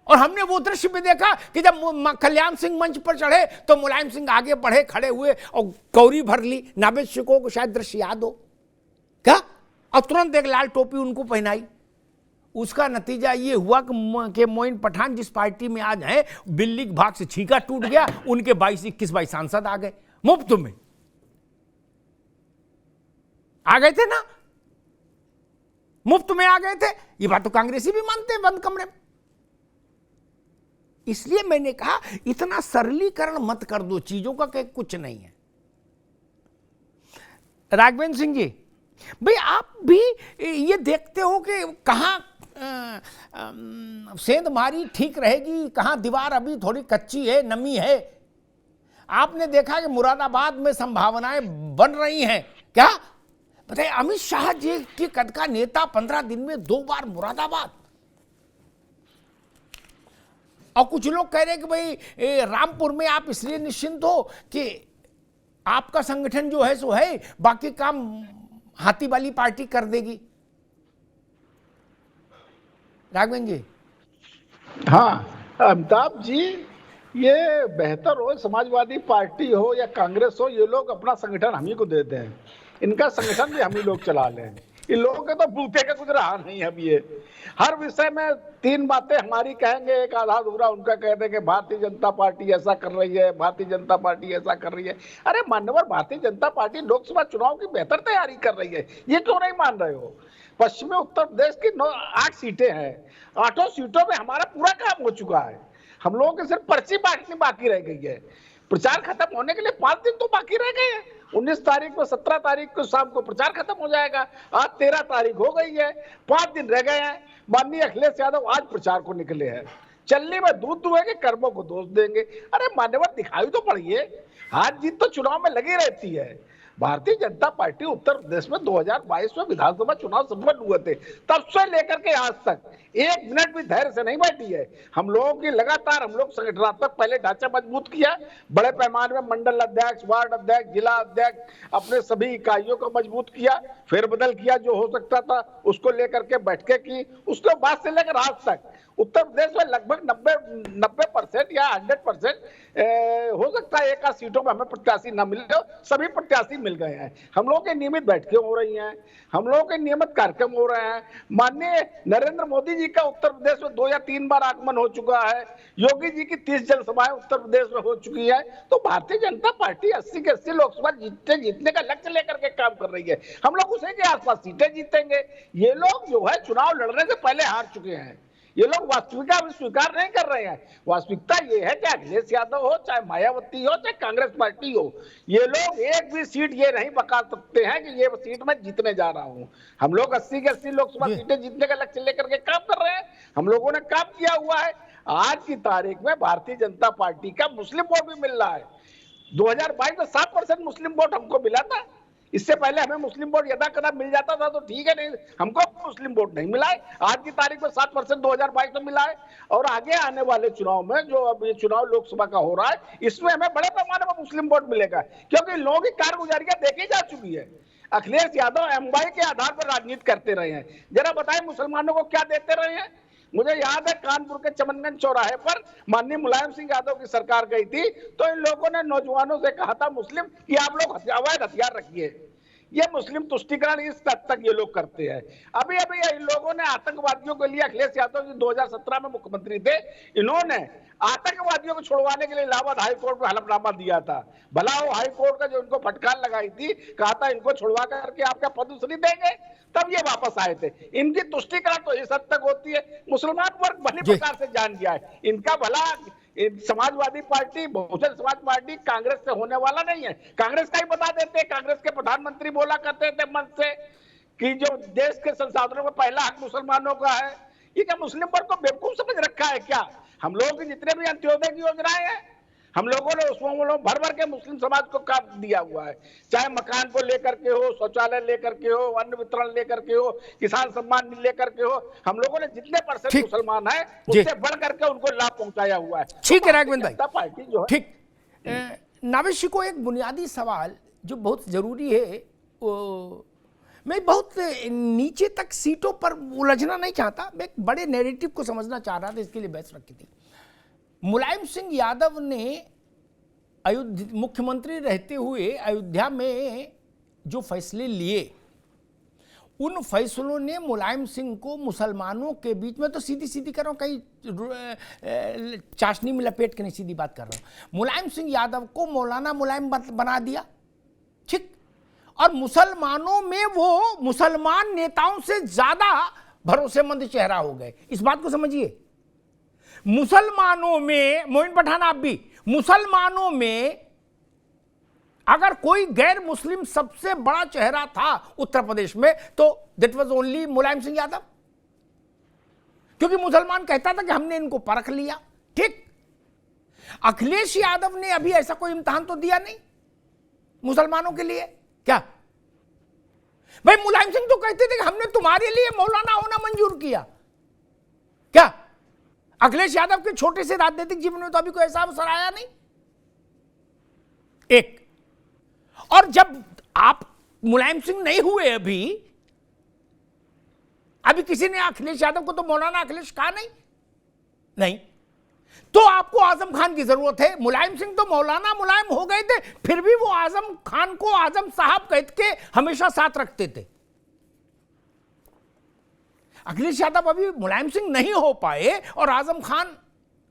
और हमने वो दृश्य भी देखा कि जब कल्याण सिंह मंच पर चढ़े तो मुलायम सिंह आगे बढ़े, खड़े हुए और गौरी भर ली। नाबिद शिको को शायद दृश्य याद हो क्या? और तुरंत एक लाल टोपी उनको पहनाई। उसका नतीजा ये हुआ कि मोइन पठान जिस पार्टी में आज हैं, बिल्ली के भाग से छींका टूट गया, उनके 22-21 सांसद आ गए मुफ्त में, आ गए थे ना, मुफ्त में आ गए थे। ये बात तो कांग्रेसी भी मानते हैं बंद कमरे में। इसलिए मैंने कहा इतना सरलीकरण मत कर दो चीजों का कि कुछ नहीं है। राघवेंद्र सिंह जी भाई, आप भी ये देखते हो कि कहां सेंध मारी ठीक रहेगी, कहां दीवार अभी थोड़ी कच्ची है, नमी है। आपने देखा कि मुरादाबाद में संभावनाएं बन रही हैं क्या? बताइए, अमित शाह जी के कद का नेता 15 दिन में 2 बार मुरादाबाद। और कुछ लोग कह रहे हैं कि भाई रामपुर में आप इसलिए निश्चिंत हो कि आपका संगठन जो है सो है, बाकी काम हाथी वाली पार्टी कर देगी। राघवेंद्र जी। हाँ अमिताभ जी, ये बेहतर हो समाजवादी पार्टी हो या कांग्रेस हो, ये लोग अपना संगठन हम ही को देते हैं, इनका संगठन भी हम ही लोग चला लें। इन लोगों के तो बूते का कुछ रहा नहीं। अब ये हर विषय में 3 बातें हमारी कहेंगे, एक आधा अधूरा उनका कह देंगे भारतीय जनता पार्टी ऐसा कर रही है, भारतीय जनता पार्टी ऐसा कर रही है। अरे मान्यवर, भारतीय जनता पार्टी लोकसभा चुनाव की बेहतर तैयारी कर रही है, ये क्यों नहीं मान रहे हो? पश्चिमी उत्तर प्रदेश की 8 सीटें हैं, 8 सीटों में हमारा पूरा काम हो चुका है। हम लोगों की सिर्फ पर्ची बांटनी बाकी रह गई है। प्रचार खत्म होने के लिए 5 दिन तो बाकी रह गए हैं। 19 तारीख को 17 तारीख को शाम को प्रचार खत्म हो जाएगा। आज 13 तारीख हो गई है, 5 दिन रह गए हैं। माननीय अखिलेश यादव आज प्रचार को निकले हैं। चलने में दूध दुहेंगे, कर्मों को दोष देंगे। अरे मान्यवर, दिखाई तो पड़िए, हार जीत तो चुनाव में लगी रहती है। भारतीय जनता पार्टी उत्तर प्रदेश में 2022 में विधानसभा चुनाव संपन्न हुए थे, तब से लेकर के आज तक 1 मिनट भी धैर्य से नहीं बैठी है। हम लोगों की लगातार, हम लोग संगठनात्मक पहले ढांचा मजबूत किया, बड़े पैमाने में मंडल अध्यक्ष, वार्ड अध्यक्ष, जिला अध्यक्ष, अपने सभी इकाइयों को मजबूत किया, फेरबदल किया जो हो सकता था, उसको लेकर के बैठकें की। उसके बाद से लेकर आज तक उत्तर प्रदेश में लगभग 90% या 100% हो सकता है 1 सीटों में हमें प्रत्याशी न मिले, सभी प्रत्याशी मिल गए हैं। हम लोगों के नियमित बैठकें हो रही हैं, हम लोगों के नियमित कार्यक्रम हो रहे हैं। माननीय नरेंद्र मोदी जी का उत्तर प्रदेश में 2 या 3 बार आगमन हो चुका है। योगी जी की 30 जनसभाएं उत्तर प्रदेश में हो चुकी है। तो भारतीय जनता पार्टी 80 के 80 लोकसभा जीतने का लक्ष्य लेकर के काम कर रही है। हम लोग उसी के आसपास सीटें जीतेंगे। ये लोग जो है चुनाव लड़ने से पहले हार चुके हैं। ये लोग वास्तविकता भी स्वीकार नहीं कर रहे हैं। वास्तविकता ये है कि अखिलेश यादव हो, चाहे मायावती हो, चाहे कांग्रेस पार्टी हो, ये लोग एक भी सीट ये नहीं बता सकते हैं कि ये सीट मैं जीतने जा रहा हूं। हम लोग 80 के 80 लोकसभा सीटें जीतने का लक्ष्य लेकर के काम कर रहे हैं। हम लोगों ने काम किया हुआ है। आज की तारीख में भारतीय जनता पार्टी का मुस्लिम वोट भी मिल रहा है। 2022 में 7% मुस्लिम वोट हमको मिला था। इससे पहले हमें मुस्लिम वोट यदा कदा मिल जाता था तो ठीक है, नहीं हमको मुस्लिम वोट नहीं मिला है। आज की तारीख में 7% 2022 में मिला है। और आगे आने वाले चुनाव में, जो अब ये चुनाव लोकसभा का हो रहा है, इसमें हमें बड़े पैमाने पर मुस्लिम वोट मिलेगा, क्योंकि लोगों की कारगुजारियां देखी जा चुकी है। अखिलेश यादव एमवाई के आधार पर राजनीति करते रहे हैं। जरा बताएं मुसलमानों को क्या देते रहे हैं? मुझे याद है कानपुर के चमनगंज चौराहे पर माननीय मुलायम सिंह यादव की सरकार गई थी, तो इन लोगों ने नौजवानों से कहा था मुस्लिम कि आप लोग अवैध हथियार रखिए। ये मुस्लिम तुष्टीकरण इस हद तक ये लोग करते हैं। अभी अभी इन लोगों ने आतंकवादियों के लिए, अखिलेश यादव जी 2017 में मुख्यमंत्री थे, इन्होंने आतंकवादियों को छुड़वाने के लिए इलाहाबाद हाई कोर्ट में हलफनामा दिया था। भला वो हाई कोर्ट का जो इनको फटकार लगाई थी, कहा था इनको छुड़वा करके आपका पद्मश्री देंगे, तब ये वापस आए थे। इनकी तुष्टीकरण तो इस हद तक होती है, मुसलमान वर्ग भली प्रकार से जान गया है इनका भला समाजवादी पार्टी, बहुजन समाज पार्टी कांग्रेस से होने वाला नहीं है। कांग्रेस का ही बता देते, कांग्रेस के प्रधानमंत्री बोला करते थे मन से कि जो देश के संसाधनों में पहला हक मुसलमानों का है। ये क्या मुस्लिम वर्ग को बेवकूफ समझ रखा है क्या? हम लोगों की जितने भी अंत्योदय की योजनाएं हैं, हम लोगों ने उसमें भर भर के मुस्लिम समाज को काम दिया हुआ है, चाहे मकान को लेकर के हो, शौचालय लेकर के हो, अन्न वितरण लेकर के हो, किसान सम्मान लेकर के हो। हम लोगों ने जितने परसेंट मुसलमान है उससे बढ़ करके उनको लाभ पहुंचाया हुआ है। ठीक है राघवेंद्र भाई, पार्टी जो है ठीक। नाविश को एक बुनियादी सवाल जो बहुत जरूरी है, मैं बहुत नीचे तक सीटों पर उलझना नहीं चाहता, मैं एक बड़े नैरेटिव को समझना चाह रहा था, इसके लिए बहस रखी थी। मुलायम सिंह यादव ने मुख्यमंत्री रहते हुए अयोध्या में जो फैसले लिए, उन फैसलों ने मुलायम सिंह को मुसलमानों के बीच में, तो सीधी सीधी कर रहा हूँ, कहीं चाशनी में लपेट के नहीं, सीधी बात कर रहा हूँ, मुलायम सिंह यादव को मौलाना मुलायम बना दिया, ठीक। और मुसलमानों में वो मुसलमान नेताओं से ज्यादा भरोसेमंद चेहरा हो गए। इस बात को समझिए, मुसलमानों में, मोइन पठान आप भी, मुसलमानों में अगर कोई गैर मुस्लिम सबसे बड़ा चेहरा था उत्तर प्रदेश में, तो that was only Mulayam Singh Yadav, क्योंकि मुसलमान कहता था कि हमने इनको परख लिया, ठीक। अखिलेश यादव ने अभी ऐसा कोई इम्तिहान तो दिया नहीं मुसलमानों के लिए, क्या भाई? मुलायम सिंह तो कहते थे कि हमने तुम्हारे लिए मौलाना होना मंजूर किया, क्या? अखिलेश यादव के छोटे से राजनीतिक जीवन में तो अभी कोई ऐसा अवसर आया नहीं, एक। और जब आप मुलायम सिंह नहीं हुए, अभी किसी ने अखिलेश यादव को तो मौलाना अखिलेश कहा नहीं, तो आपको आजम खान की जरूरत है। मुलायम सिंह तो मौलाना मुलायम हो गए थे, फिर भी वो आजम खान को आजम साहब कह के हमेशा साथ रखते थे। अखिलेश यादव अभी मुलायम सिंह नहीं हो पाए और आजम खान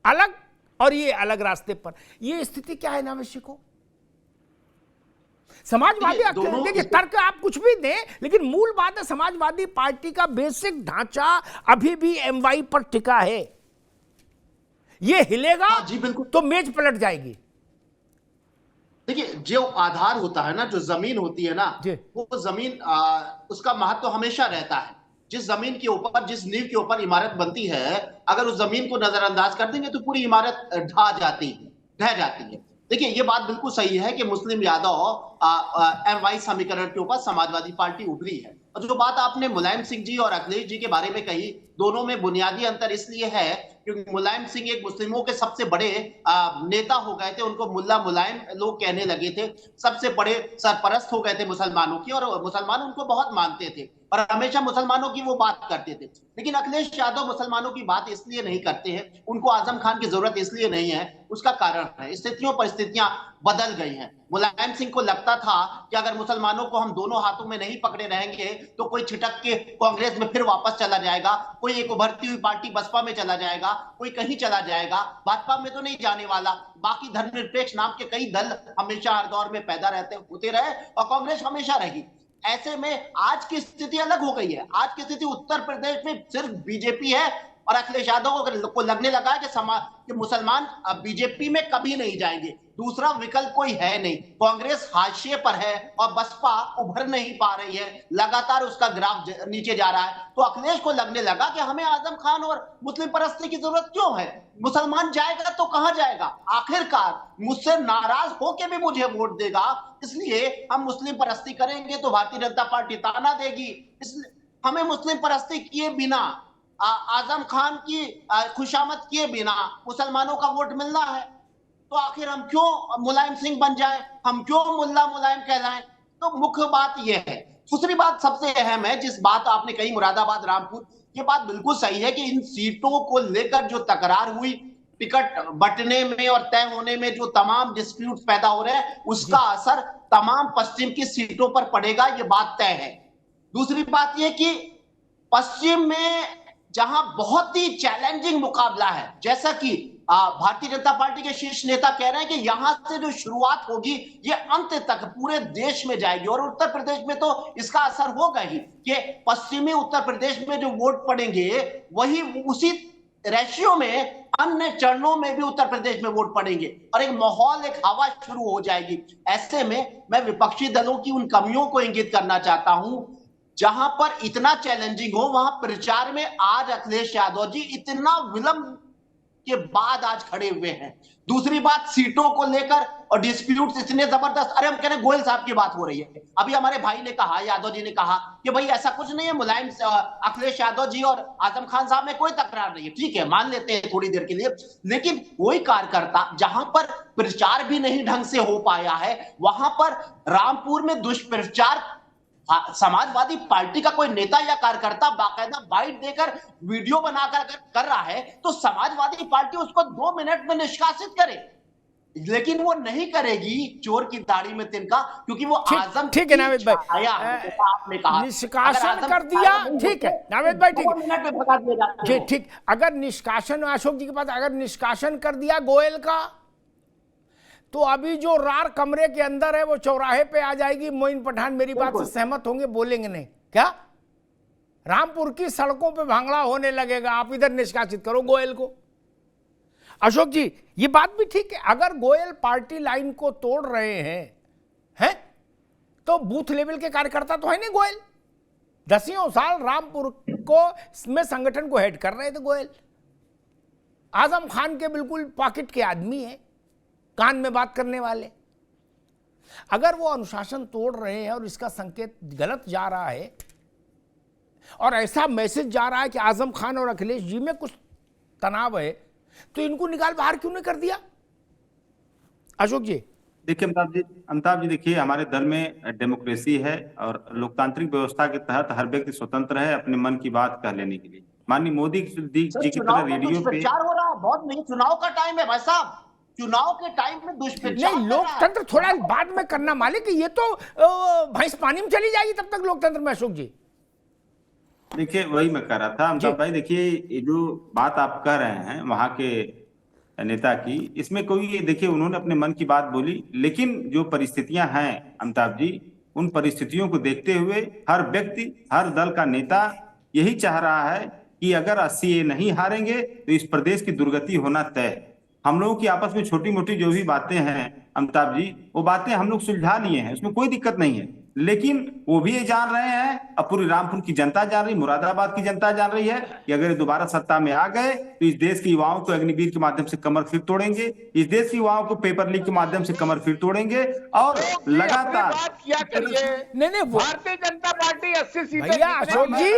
अलग और ये अलग रास्ते पर। ये स्थिति क्या है नाविश को? समाजवादी, देखिए तर्क आप कुछ भी दें, लेकिन मूल बात है समाजवादी पार्टी का बेसिक ढांचा अभी भी एमवाई पर टिका है। ये हिलेगा जी बिल्कुल, तो मेज पलट जाएगी। देखिए जो आधार होता है ना, जो जमीन होती है ना, वो जमीन उसका महत्व हमेशा रहता है। जिस जमीन के ऊपर, जिस नींव के ऊपर इमारत बनती है, अगर उस जमीन को नजरअंदाज कर देंगे तो पूरी इमारत ढह जाती है। देखिए ये बात बिल्कुल सही है कि मुस्लिम यादव एमवाई समीकरण के ऊपर समाजवादी पार्टी उभरी है। और जो बात आपने मुलायम सिंह जी और अखिलेश जी के बारे में कही, दोनों में बुनियादी अंतर इसलिए है क्योंकि मुलायम सिंह एक मुस्लिमों के सबसे बड़े नेता हो गए थे, उनको मुल्ला मुलायम लोग कहने लगे थे, सबसे बड़े सरपरस्त हो गए थे मुसलमानों की, और मुसलमान उनको बहुत मानते थे और हमेशा मुसलमानों की वो बात करते थे। लेकिन अखिलेश यादव मुसलमानों की बात इसलिए नहीं करते हैं, उनको आजम खान की जरूरत इसलिए नहीं है, उसका कारण है स्थितियों परिस्थितियां बदल गई हैं। मुलायम सिंह को लगता था कि अगर मुसलमानों को हम दोनों हाथों में नहीं पकड़े रहेंगे तो कोई छिटक के कांग्रेस में फिर वापस चला जाएगा, कोई एक उभरती हुई पार्टी बसपा में चला जाएगा, कोई कहीं चला जाएगा, भाजपा में तो नहीं जाने वाला। बाकी धर्मनिरपेक्ष नाम के कई दल हमेशा हर दौर में पैदा होते रहे और कांग्रेस हमेशा रही। ऐसे में आज की स्थिति अलग हो गई है। आज की स्थिति उत्तर प्रदेश में सिर्फ बीजेपी है और अखिलेश यादव को लगने लगा है कि मुसलमान बीजेपी में कभी नहीं जाएंगे, दूसरा विकल्प कोई है नहीं। कांग्रेस हाशिए पर है और बसपा उभर नहीं पा रही है, लगातार उसका ग्राफ नीचे जा रहा है। तो अखिलेश को लगने लगा कि हमें आजम खान और मुस्लिम परस्ती की जरूरत क्यों है? मुसलमान जाएगा तो कहां जाएगा? आखिरकार मुझसे नाराज होकर भी मुझे वोट देगा, इसलिए हम मुस्लिम परस्ती करेंगे तो भारतीय जनता पार्टी ताना देगी। इसलिए हमें मुस्लिम परस्ती किए बिना, आजम खान की खुशामद किए बिना मुसलमानों का वोट मिलना है, तो आखिर हम क्यों मुलायम सिंह बन जाए, हम क्यों मुल्ला मुलायम कहलाएं? तो मुख्य बात यह है। दूसरी बात सबसे अहम है, जिस बात आपने कही मुरादाबाद रामपुर, ये बात बिल्कुल सही है कि इन सीटों को लेकर जो तकरार हुई टिकट बंटने में और तय होने में जो तमाम डिस्प्यूट पैदा हो रहे हैं, उसका असर तमाम पश्चिम की सीटों पर पड़ेगा, ये बात तय है। दूसरी बात यह कि पश्चिम में जहां बहुत ही चैलेंजिंग मुकाबला है, जैसा कि भारतीय जनता पार्टी के शीर्ष नेता कह रहे हैं कि यहां से जो शुरुआत होगी ये अंत तक पूरे देश में जाएगी, और उत्तर प्रदेश में तो इसका असर होगा ही कि पश्चिमी उत्तर प्रदेश में जो वोट पड़ेंगे वही उसी रेशियो में अन्य चरणों में भी उत्तर प्रदेश में वोट पड़ेंगे और एक माहौल, एक हवा शुरू हो जाएगी। ऐसे में मैं विपक्षी दलों की उन कमियों को इंगित करना चाहता हूं, जहां पर इतना चैलेंजिंग हो वहां प्रचार में आज अखिलेश यादव जी इतना विलंब के बाद आज खड़े हुए हैं। दूसरी बात, सीटों को लेकर और डिस्प्यूट्स इतने जबरदस्त, अरे हम कह रहे हैं गोयल साहब की बात हो रही है, अभी हमारे भाई ने कहा, यादव जी ने कहा कि भाई ऐसा कुछ नहीं है, मुलायम अखिलेश यादव जी और आजम खान साहब में कोई तकरार नहीं है, ठीक है मान लेते हैं थोड़ी देर के लिए, लेकिन कोई कार्यकर्ता जहां पर प्रचार भी नहीं ढंग से हो पाया है, वहां पर रामपुर में दुष्प्रचार समाजवादी पार्टी का कोई नेता या कार्यकर्ता बाकायदा बाइट देकर वीडियो बनाकर कर रहा है तो समाजवादी पार्टी उसको 2 मिनट में निष्कासित करे, लेकिन वो नहीं करेगी चोर की दाढ़ी में तिनका, क्योंकि वो आजम ठीक है नावेद भाई, आपने कहा निष्कासन कर दिया, ठीक है नावेद भाई, ठीक 2 मिनट में भगा दिया जाता है। ठीक, अगर निष्कासन, अशोक जी के पास अगर निष्कासन कर दिया गोयल का, तो अभी जो रार कमरे के अंदर है वो चौराहे पे आ जाएगी। मोइन पठान मेरी बात से सहमत होंगे, बोलेंगे नहीं क्या? रामपुर की सड़कों पे भांगड़ा होने लगेगा, आप इधर निष्कासित करो गोयल को। अशोक जी ये बात भी ठीक है, अगर गोयल पार्टी लाइन को तोड़ रहे हैं तो बूथ लेवल के कार्यकर्ता तो है नहीं गोयल, 10 साल रामपुर को में संगठन को हेड कर रहे थे गोयल, आजम खान के बिल्कुल पॉकेट के आदमी है, कान में बात करने वाले। अगर वो अनुशासन तोड़ रहे हैं और इसका संकेत गलत जा रहा है और ऐसा मैसेज जा रहा है कि आजम खान और अखिलेश जी में कुछ तनाव है, तो इनको निकाल बाहर क्यों नहीं कर दिया? अशोक जी देखिए अमिताभ जी देखिए, हमारे दल में डेमोक्रेसी है और लोकतांत्रिक व्यवस्था के तहत हर व्यक्ति स्वतंत्र है अपने मन की बात कह लेने के लिए। माननीय मोदी जी की तरह रेडियो पे प्रचार हो रहा है, बहुत नहीं, चुनाव का टाइम है भाई साहब, चुनाव के टाइम में दुष्प्रचार नहीं, लोकतंत्र थोड़ा बाद में करना मालिक, ये तो भैंस पानी में चली जाएगी तब तक लोकतंत्र में। अशोक जी देखिए वही मैं कह रहा था अमिताभ भाई, देखिए ये जो बात आप कह रहे हैं वहां के नेता की, इसमें कोई देखिए उन्होंने अपने मन की बात बोली, लेकिन जो परिस्थितियां हैं अमिताभ जी, उन परिस्थितियों को देखते हुए हर व्यक्ति, हर दल का नेता यही चाह रहा है कि अगर 80 नहीं हारेंगे तो इस प्रदेश की दुर्गति होना तय। हम लोगों की आपस में छोटी मोटी जो भी बातें हैं अमिताभ जी, वो बातें हम लोग सुलझा लिए हैं, उसमें कोई दिक्कत नहीं है, लेकिन वो भी ये जान रहे हैं, अब पूरी रामपुर की जनता जान रही, मुरादाबाद की जनता जान रही है कि अगर ये दोबारा सत्ता में आ गए तो इस देश के युवाओं को अग्निवीर के माध्यम से कमर फिर तोड़ेंगे, इस देश के युवाओं को पेपर लीक के माध्यम से कमर फिर तोड़ेंगे और लगातार नहीं भारतीय जनता पार्टी 80 सीटें भैया अशोक जी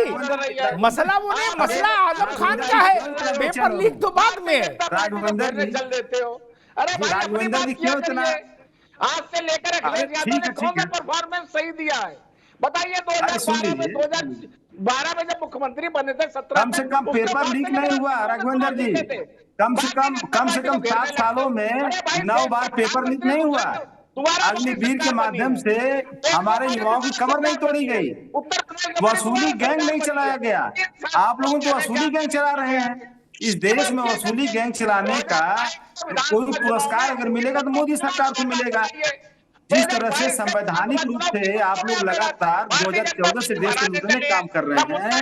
मसला वो नहीं, मसला आजम खान का है, पेपर लीक तो बाद में है। राघवेंद्र जी चल देते हो, अरे भाई अपनी बात किया करिए। आज से लेकर अखिलेश यादव ने कौन सा परफॉर्मेंस सही दिया है बताइए? 2012 में जब मुख्यमंत्री बने थे 17 कम से कम पेपर लीक नहीं हुआ राघवेंद्र जी, कम से कम 7 सालों में 9 बार पेपर लीक नहीं हुआ। अग्निवीर के माध्यम से हमारे युवाओं की कमर नहीं तोड़ी गई, वसूली गैंग नहीं चलाया गया। आप लोगों को वसूली गैंग चला रहे हैं। इस देश में वसूली गैंग चलाने का कोई पुरस्कार अगर मिलेगा तो मोदी सरकार को मिलेगा। जिस तरह से संवैधानिक रूप से आप लोग लगातार 2014 से देश को लूटने का काम कर रहे हैं,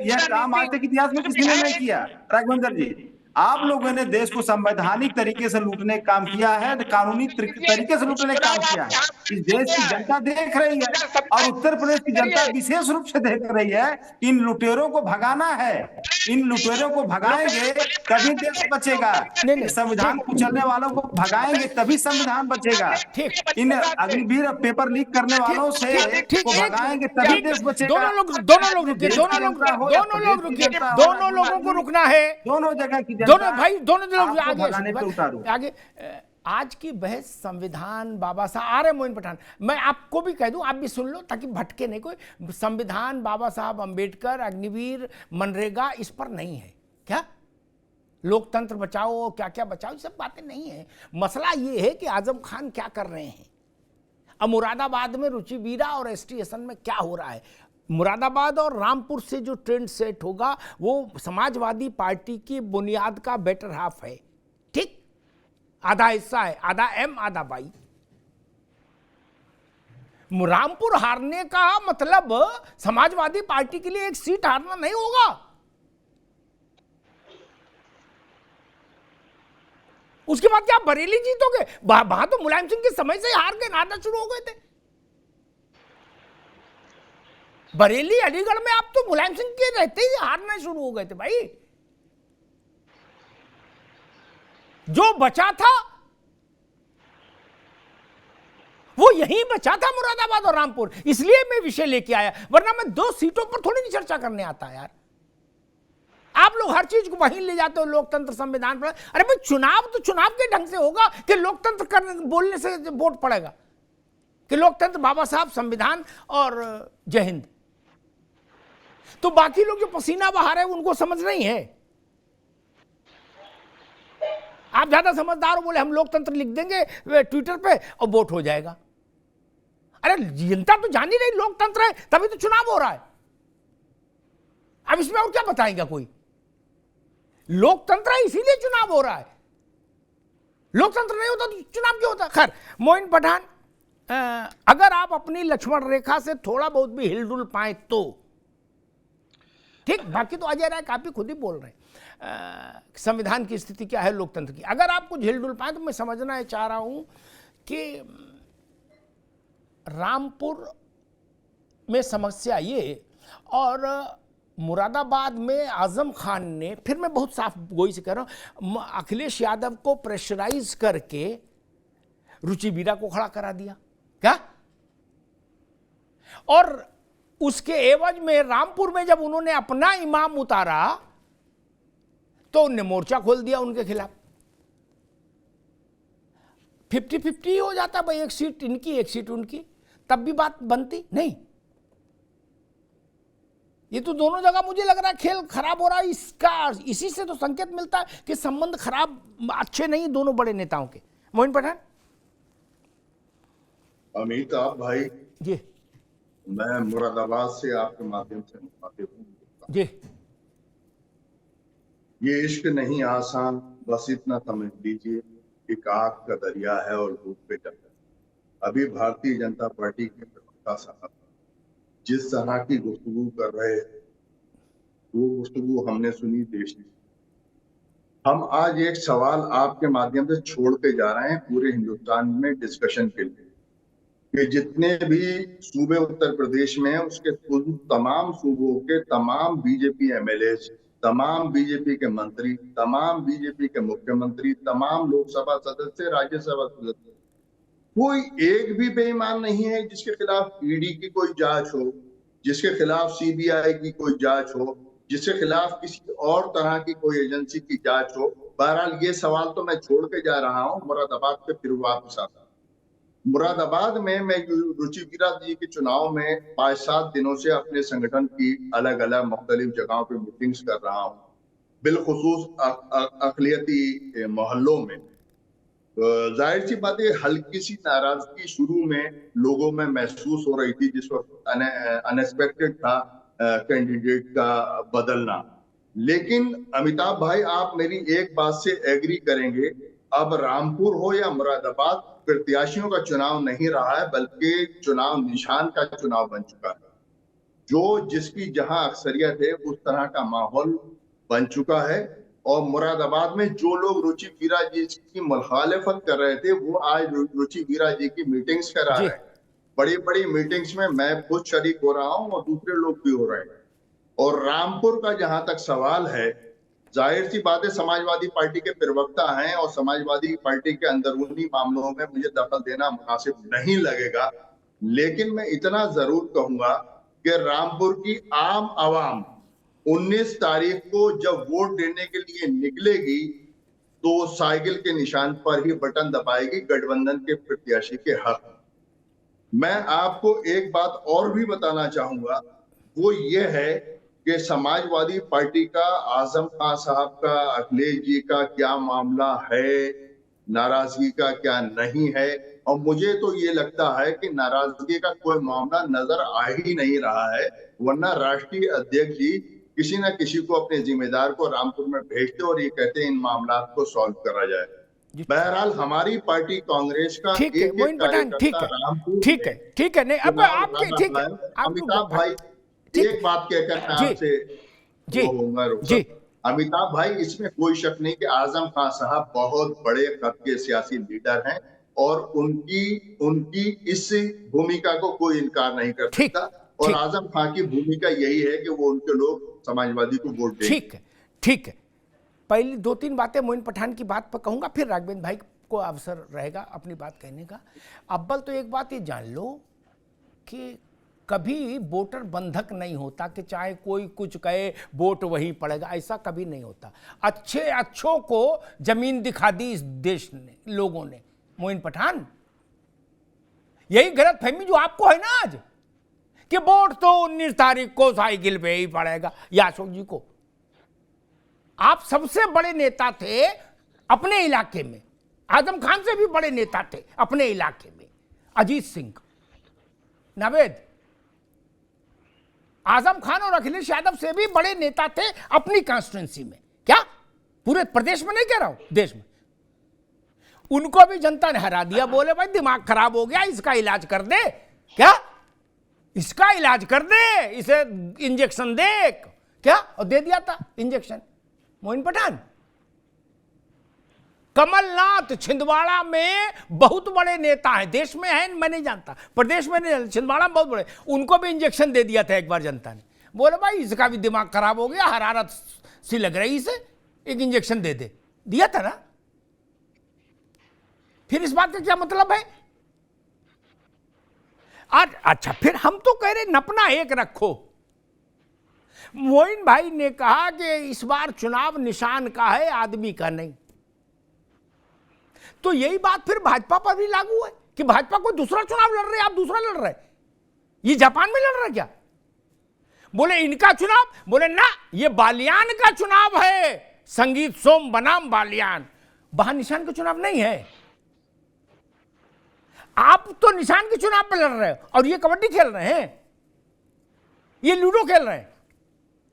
यह काम आज तक इतिहास में किसी ने नहीं किया। राघवेंद्र जी आप लोगों ने देश को संवैधानिक तरीके से लूटने का काम किया है, कानूनी तरीके से लूटने का काम किया है। इस देश की जनता देख रही है और उत्तर प्रदेश की जनता विशेष रूप से देख रही है। इन लुटेरों को भगाना है, इन लुटेरों को भगाएंगे तभी देश बचेगा। संविधान कुचलने वालों को भगाएंगे तभी संविधान बचेगा। इन अग्निवीर पेपर लीक करने वालों से को भगाएंगे तभी देश बचेगा। दोनों लोग रुकिए, दोनों लोगों को रुकना है, दोनों जगह की दोनों भाई, दोनों लोग आगे। आज की बहस संविधान, बाबा साहब, आ रहे मोइन पठान, मैं आपको भी कह दूं, आप भी सुन लो ताकि भटके नहीं कोई। संविधान, बाबा साहब अंबेडकर, अग्निवीर, मनरेगा इस पर नहीं है क्या? लोकतंत्र बचाओ, क्या क्या बचाओ, सब बातें नहीं है। मसला ये है कि आजम खान क्या कर रहे हैं। अब मुरादाबाद में रुचि वीरा और एसटी हसन में क्या हो रहा है। मुरादाबाद और रामपुर से जो ट्रेंड सेट होगा वो समाजवादी पार्टी की बुनियाद का बेटर हाफ है। ठीक, आधा हिस्सा है, आधा एम आधा वाई। रामपुर हारने का मतलब समाजवादी पार्टी के लिए एक सीट हारना नहीं होगा। उसके बाद क्या बरेली जीतोगे? वहां तो मुलायम सिंह के समय से ही हार गए, हारना शुरू हो गए थे। बरेली अलीगढ़ में आप तो मुलायम सिंह के रहते ही हारना शुरू हो गए थे भाई। जो बचा था वो यहीं बचा था, मुरादाबाद और रामपुर। इसलिए मैं विषय लेके आया, वरना मैं 2 सीटों पर थोड़ी नहीं चर्चा करने आता यार। आप लोग हर चीज को वहीं ले जाते हो, लोकतंत्र संविधान पर। अरे भाई चुनाव तो चुनाव के ढंग से होगा कि लोकतंत्र करने बोलने से वोट पड़ेगा कि लोकतंत्र बाबा साहब संविधान और जय हिंद। तो बाकी लोग जो पसीना बहा रहे हैं उनको समझ नहीं है। आप ज्यादा समझदार हो, बोले हम लोकतंत्र लिख देंगे ट्विटर पे और वोट हो जाएगा। अरे जनता तो जान ही नहीं लोकतंत्र है, तभी तो चुनाव हो रहा है। अब इसमें और क्या बताएगा कोई? लोकतंत्र है इसीलिए चुनाव हो रहा है। लोकतंत्र नहीं होता तो चुनाव क्यों होता? खैर, मोइन पठान, अगर आप अपनी लक्ष्मण रेखा से थोड़ा बहुत भी हिलडुल पाए तो ठीक, बाकी तो अजय राय काफी खुद ही बोल रहे हैं संविधान की स्थिति क्या है, लोकतंत्र की। अगर आप कुछ हिलडुल पाए तो मैं समझना चाह रहा हूं कि रामपुर में समस्या ये, और मुरादाबाद में आजम खान ने, फिर मैं बहुत साफ गोई से कह रहा हूं, अखिलेश यादव को प्रेशराइज करके रुचि वीरा को खड़ा करा दिया क्या, और उसके एवज में रामपुर में जब उन्होंने अपना इमाम उतारा तो उनने मोर्चा खोल दिया उनके खिलाफ। 50-50 हो जाता भाई, एक सीट इनकी एक सीट उनकी, तब भी बात बनती नहीं। ये तो दोनों जगह मुझे लग रहा है खेल खराब हो रहा है। इसका इसी से तो संकेत मिलता है कि संबंध खराब, अच्छे नहीं दोनों बड़े नेताओं के। मोइन पठान, अमिताभ भाई जी, मैं मुरादाबाद से आपके माध्यम से मुखातिब हूं जी। ये इश्क नहीं आसान, बस इतना समझ लीजिए कि आग का दरिया है और धूप पे डर है। अभी भारतीय जनता पार्टी के प्रवक्ता साहब जिस तरह की गुफ्तगू कर रहे हैं वो गुफ्तगू हमने सुनी देश में। हम आज एक सवाल आपके माध्यम से छोड़ते जा रहे हैं पूरे हिंदुस्तान में डिस्कशन के लिए कि जितने भी सूबे उत्तर प्रदेश में हैं उसके तमाम सूबों के तमाम बीजेपी एमएलए, तमाम बीजेपी के मंत्री, तमाम बीजेपी के मुख्यमंत्री, तमाम लोकसभा सदस्य, राज्यसभा सदस्य, कोई एक भी बेईमान नहीं है जिसके खिलाफ ईडी की कोई जांच हो, जिसके खिलाफ सीबीआई की कोई जांच हो, जिसके खिलाफ किसी और तरह की कोई एजेंसी की जांच हो। बहरहाल ये सवाल तो मैं छोड़ के जा रहा हूं मुरादाबाद पे फिर वापस आता। मुरादाबाद में मैं रुचि वीरा जी के चुनाव में 5-7 दिनों से अपने संगठन की अलग अलग मुख्तलिफ जगहों पे मीटिंग्स कर रहा हूँ, बिलखुसूस अकलियती मोहल्लों में। जाहिर सी बात है हल्की सी नाराजगी शुरू में लोगों में महसूस हो रही थी जिस वक्त अनएक्सपेक्टेड था कैंडिडेट का बदलना। लेकिन अमिताभ भाई आप मेरी एक बात से एग्री करेंगे, अब रामपुर हो या मुरादाबाद प्रत्याशियों का चुनाव नहीं रहा है बल्कि चुनाव निशान का चुनाव बन चुका है। जो जिसकी जहां अक्सरियत है उस तरह का माहौल बन चुका है। और मुरादाबाद में जो लोग रुचि वीरा जी की मुखालिफत कर रहे थे वो आज रुचि वीरा जी की मीटिंग्स करा रहे हैं। बड़ी बड़ी मीटिंग्स में मैं खुद शरीक हो रहा हूं और दूसरे लोग भी हो रहे हैं। और रामपुर का जहां तक सवाल है, जाहिर सी बात है समाजवादी पार्टी के प्रवक्ता हैं और समाजवादी पार्टी के अंदरूनी मामलों में मुझे दखल देना मुनासिब नहीं लगेगा। लेकिन मैं इतना जरूर कहूंगा कि रामपुर की आम आवाम 19 तारीख को जब वोट देने के लिए निकलेगी तो साइकिल के निशान पर ही बटन दबाएगी गठबंधन के प्रत्याशी के हक। मैं आपको एक बात और भी बताना चाहूंगा, वो ये है कि समाजवादी पार्टी का आजम खान साहब का अखिलेश जी का क्या मामला है, नाराजगी का क्या नहीं है। और मुझे तो ये लगता है कि नाराजगी का कोई मामला नजर आ ही नहीं रहा है, वरना राष्ट्रीय अध्यक्ष जी किसी न किसी को, अपने जिम्मेदार को रामपुर में भेजते और ये कहते इन मामला को सॉल्व करा जाए। बहरहाल हमारी पार्टी कांग्रेस का ठीक है, एक मोइन पठान, ठीक है, रामपुर ठीक है, ठीक है, नहीं अब आपके, ठीक है, अमिताभ भाई, एक बात कहकर मैं आपसे होऊंगा जी, अमिताभ भाई, इसमें कोई शक नहीं कि आजम खान साहब बहुत बड़े कद के सियासी लीडर हैं और उनकी इस भूमिका को कोई इनकार नहीं कर सकता। और आजम खान की भूमिका यही है कि वो उनके लोग समाजवादी को वोट दें। ठीक है, ठीक है। पहली 2-3 बातें मोइन पठान की बात पर कहूंगा, फिर राघवेंद्र भाई को अवसर रहेगा अपनी बात कहने का। अव्वल तो एक बात ये जान लो कि कभी वोटर बंधक नहीं होता कि चाहे कोई कुछ कहे वोट वहीं पड़ेगा, ऐसा कभी नहीं होता। अच्छों को जमीन दिखा दी इस देश ने, लोगों ने। मोइन पठान, यही गलतफहमी जो आपको है ना आज, कि वोट तो 19 तारीख को साइकिल पे ही पड़ेगा, या अशोक जी को। आप सबसे बड़े नेता थे अपने इलाके में, आजम खान से भी बड़े नेता थे अपने इलाके में, अजीत सिंह, नावेद, आजम खान और अखिलेश यादव से भी बड़े नेता थे अपनी कॉन्स्टिट्यूंसी में। क्या पूरे प्रदेश में नहीं कह रहा हूं, देश में। उनको भी जनता ने हरा दिया, बोले भाई दिमाग खराब हो गया, इसका इलाज कर दे, क्या इसका इलाज कर दे, इसे इंजेक्शन दे, क्या, और दे दिया था इंजेक्शन। मोइन पठान, कमलनाथ छिंदवाड़ा में बहुत बड़े नेता हैं, देश में हैं मैं नहीं जानता, प्रदेश में नहीं, छिंदवाड़ा में बहुत बड़े, उनको भी इंजेक्शन दे दिया था एक बार जनता ने। बोले भाई इसका भी दिमाग खराब हो गया, हरारत सी लग रही इसे, एक इंजेक्शन दे दे, दिया था ना। फिर इस बात का क्या मतलब है? आज अच्छा, फिर हम तो कह रहे नपना एक रखो। मोइन भाई ने कहा कि इस बार चुनाव निशान का है, आदमी का नहीं। तो यही बात फिर भाजपा पर भी लागू है कि भाजपा कोई दूसरा चुनाव लड़ रहे, आप दूसरा लड़ रहे, ये जापान में लड़ रहे क्या? बोले इनका चुनाव, बोले ना ये बालियान का चुनाव है, संगीत सोम बनाम बालियान, वहां निशान का चुनाव नहीं है। आप तो निशान के चुनाव पे लड़ रहे हो और ये कबड्डी खेल रहे हैं, ये लूडो खेल रहे हैं।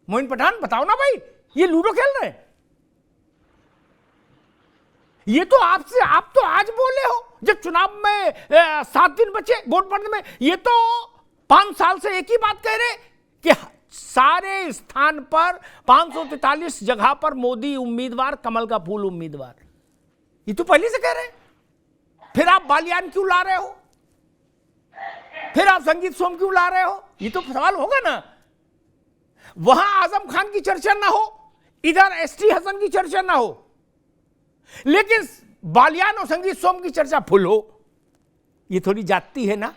मोइन पठान बताओ ना भाई, ये लूडो खेल रहे हैं। ये तो आपसे, आप तो आज बोले हो जब चुनाव में 7 दिन बचे वोट पड़ने में, ये तो 5 साल से एक ही बात कह रहे कि सारे स्थान पर 543 जगह पर मोदी उम्मीदवार, कमल का फूल उम्मीदवार। ये तो पहले से कह रहे हैं। फिर आप बालियान क्यों ला रहे हो? फिर आप संगीत सोम क्यों ला रहे हो? ये तो सवाल होगा ना। वहां आजम खान की चर्चा ना हो, इधर एसटी हसन की चर्चा ना हो, लेकिन बालियान और संगीत सोम की चर्चा फुल हो। ये थोड़ी जाती है ना।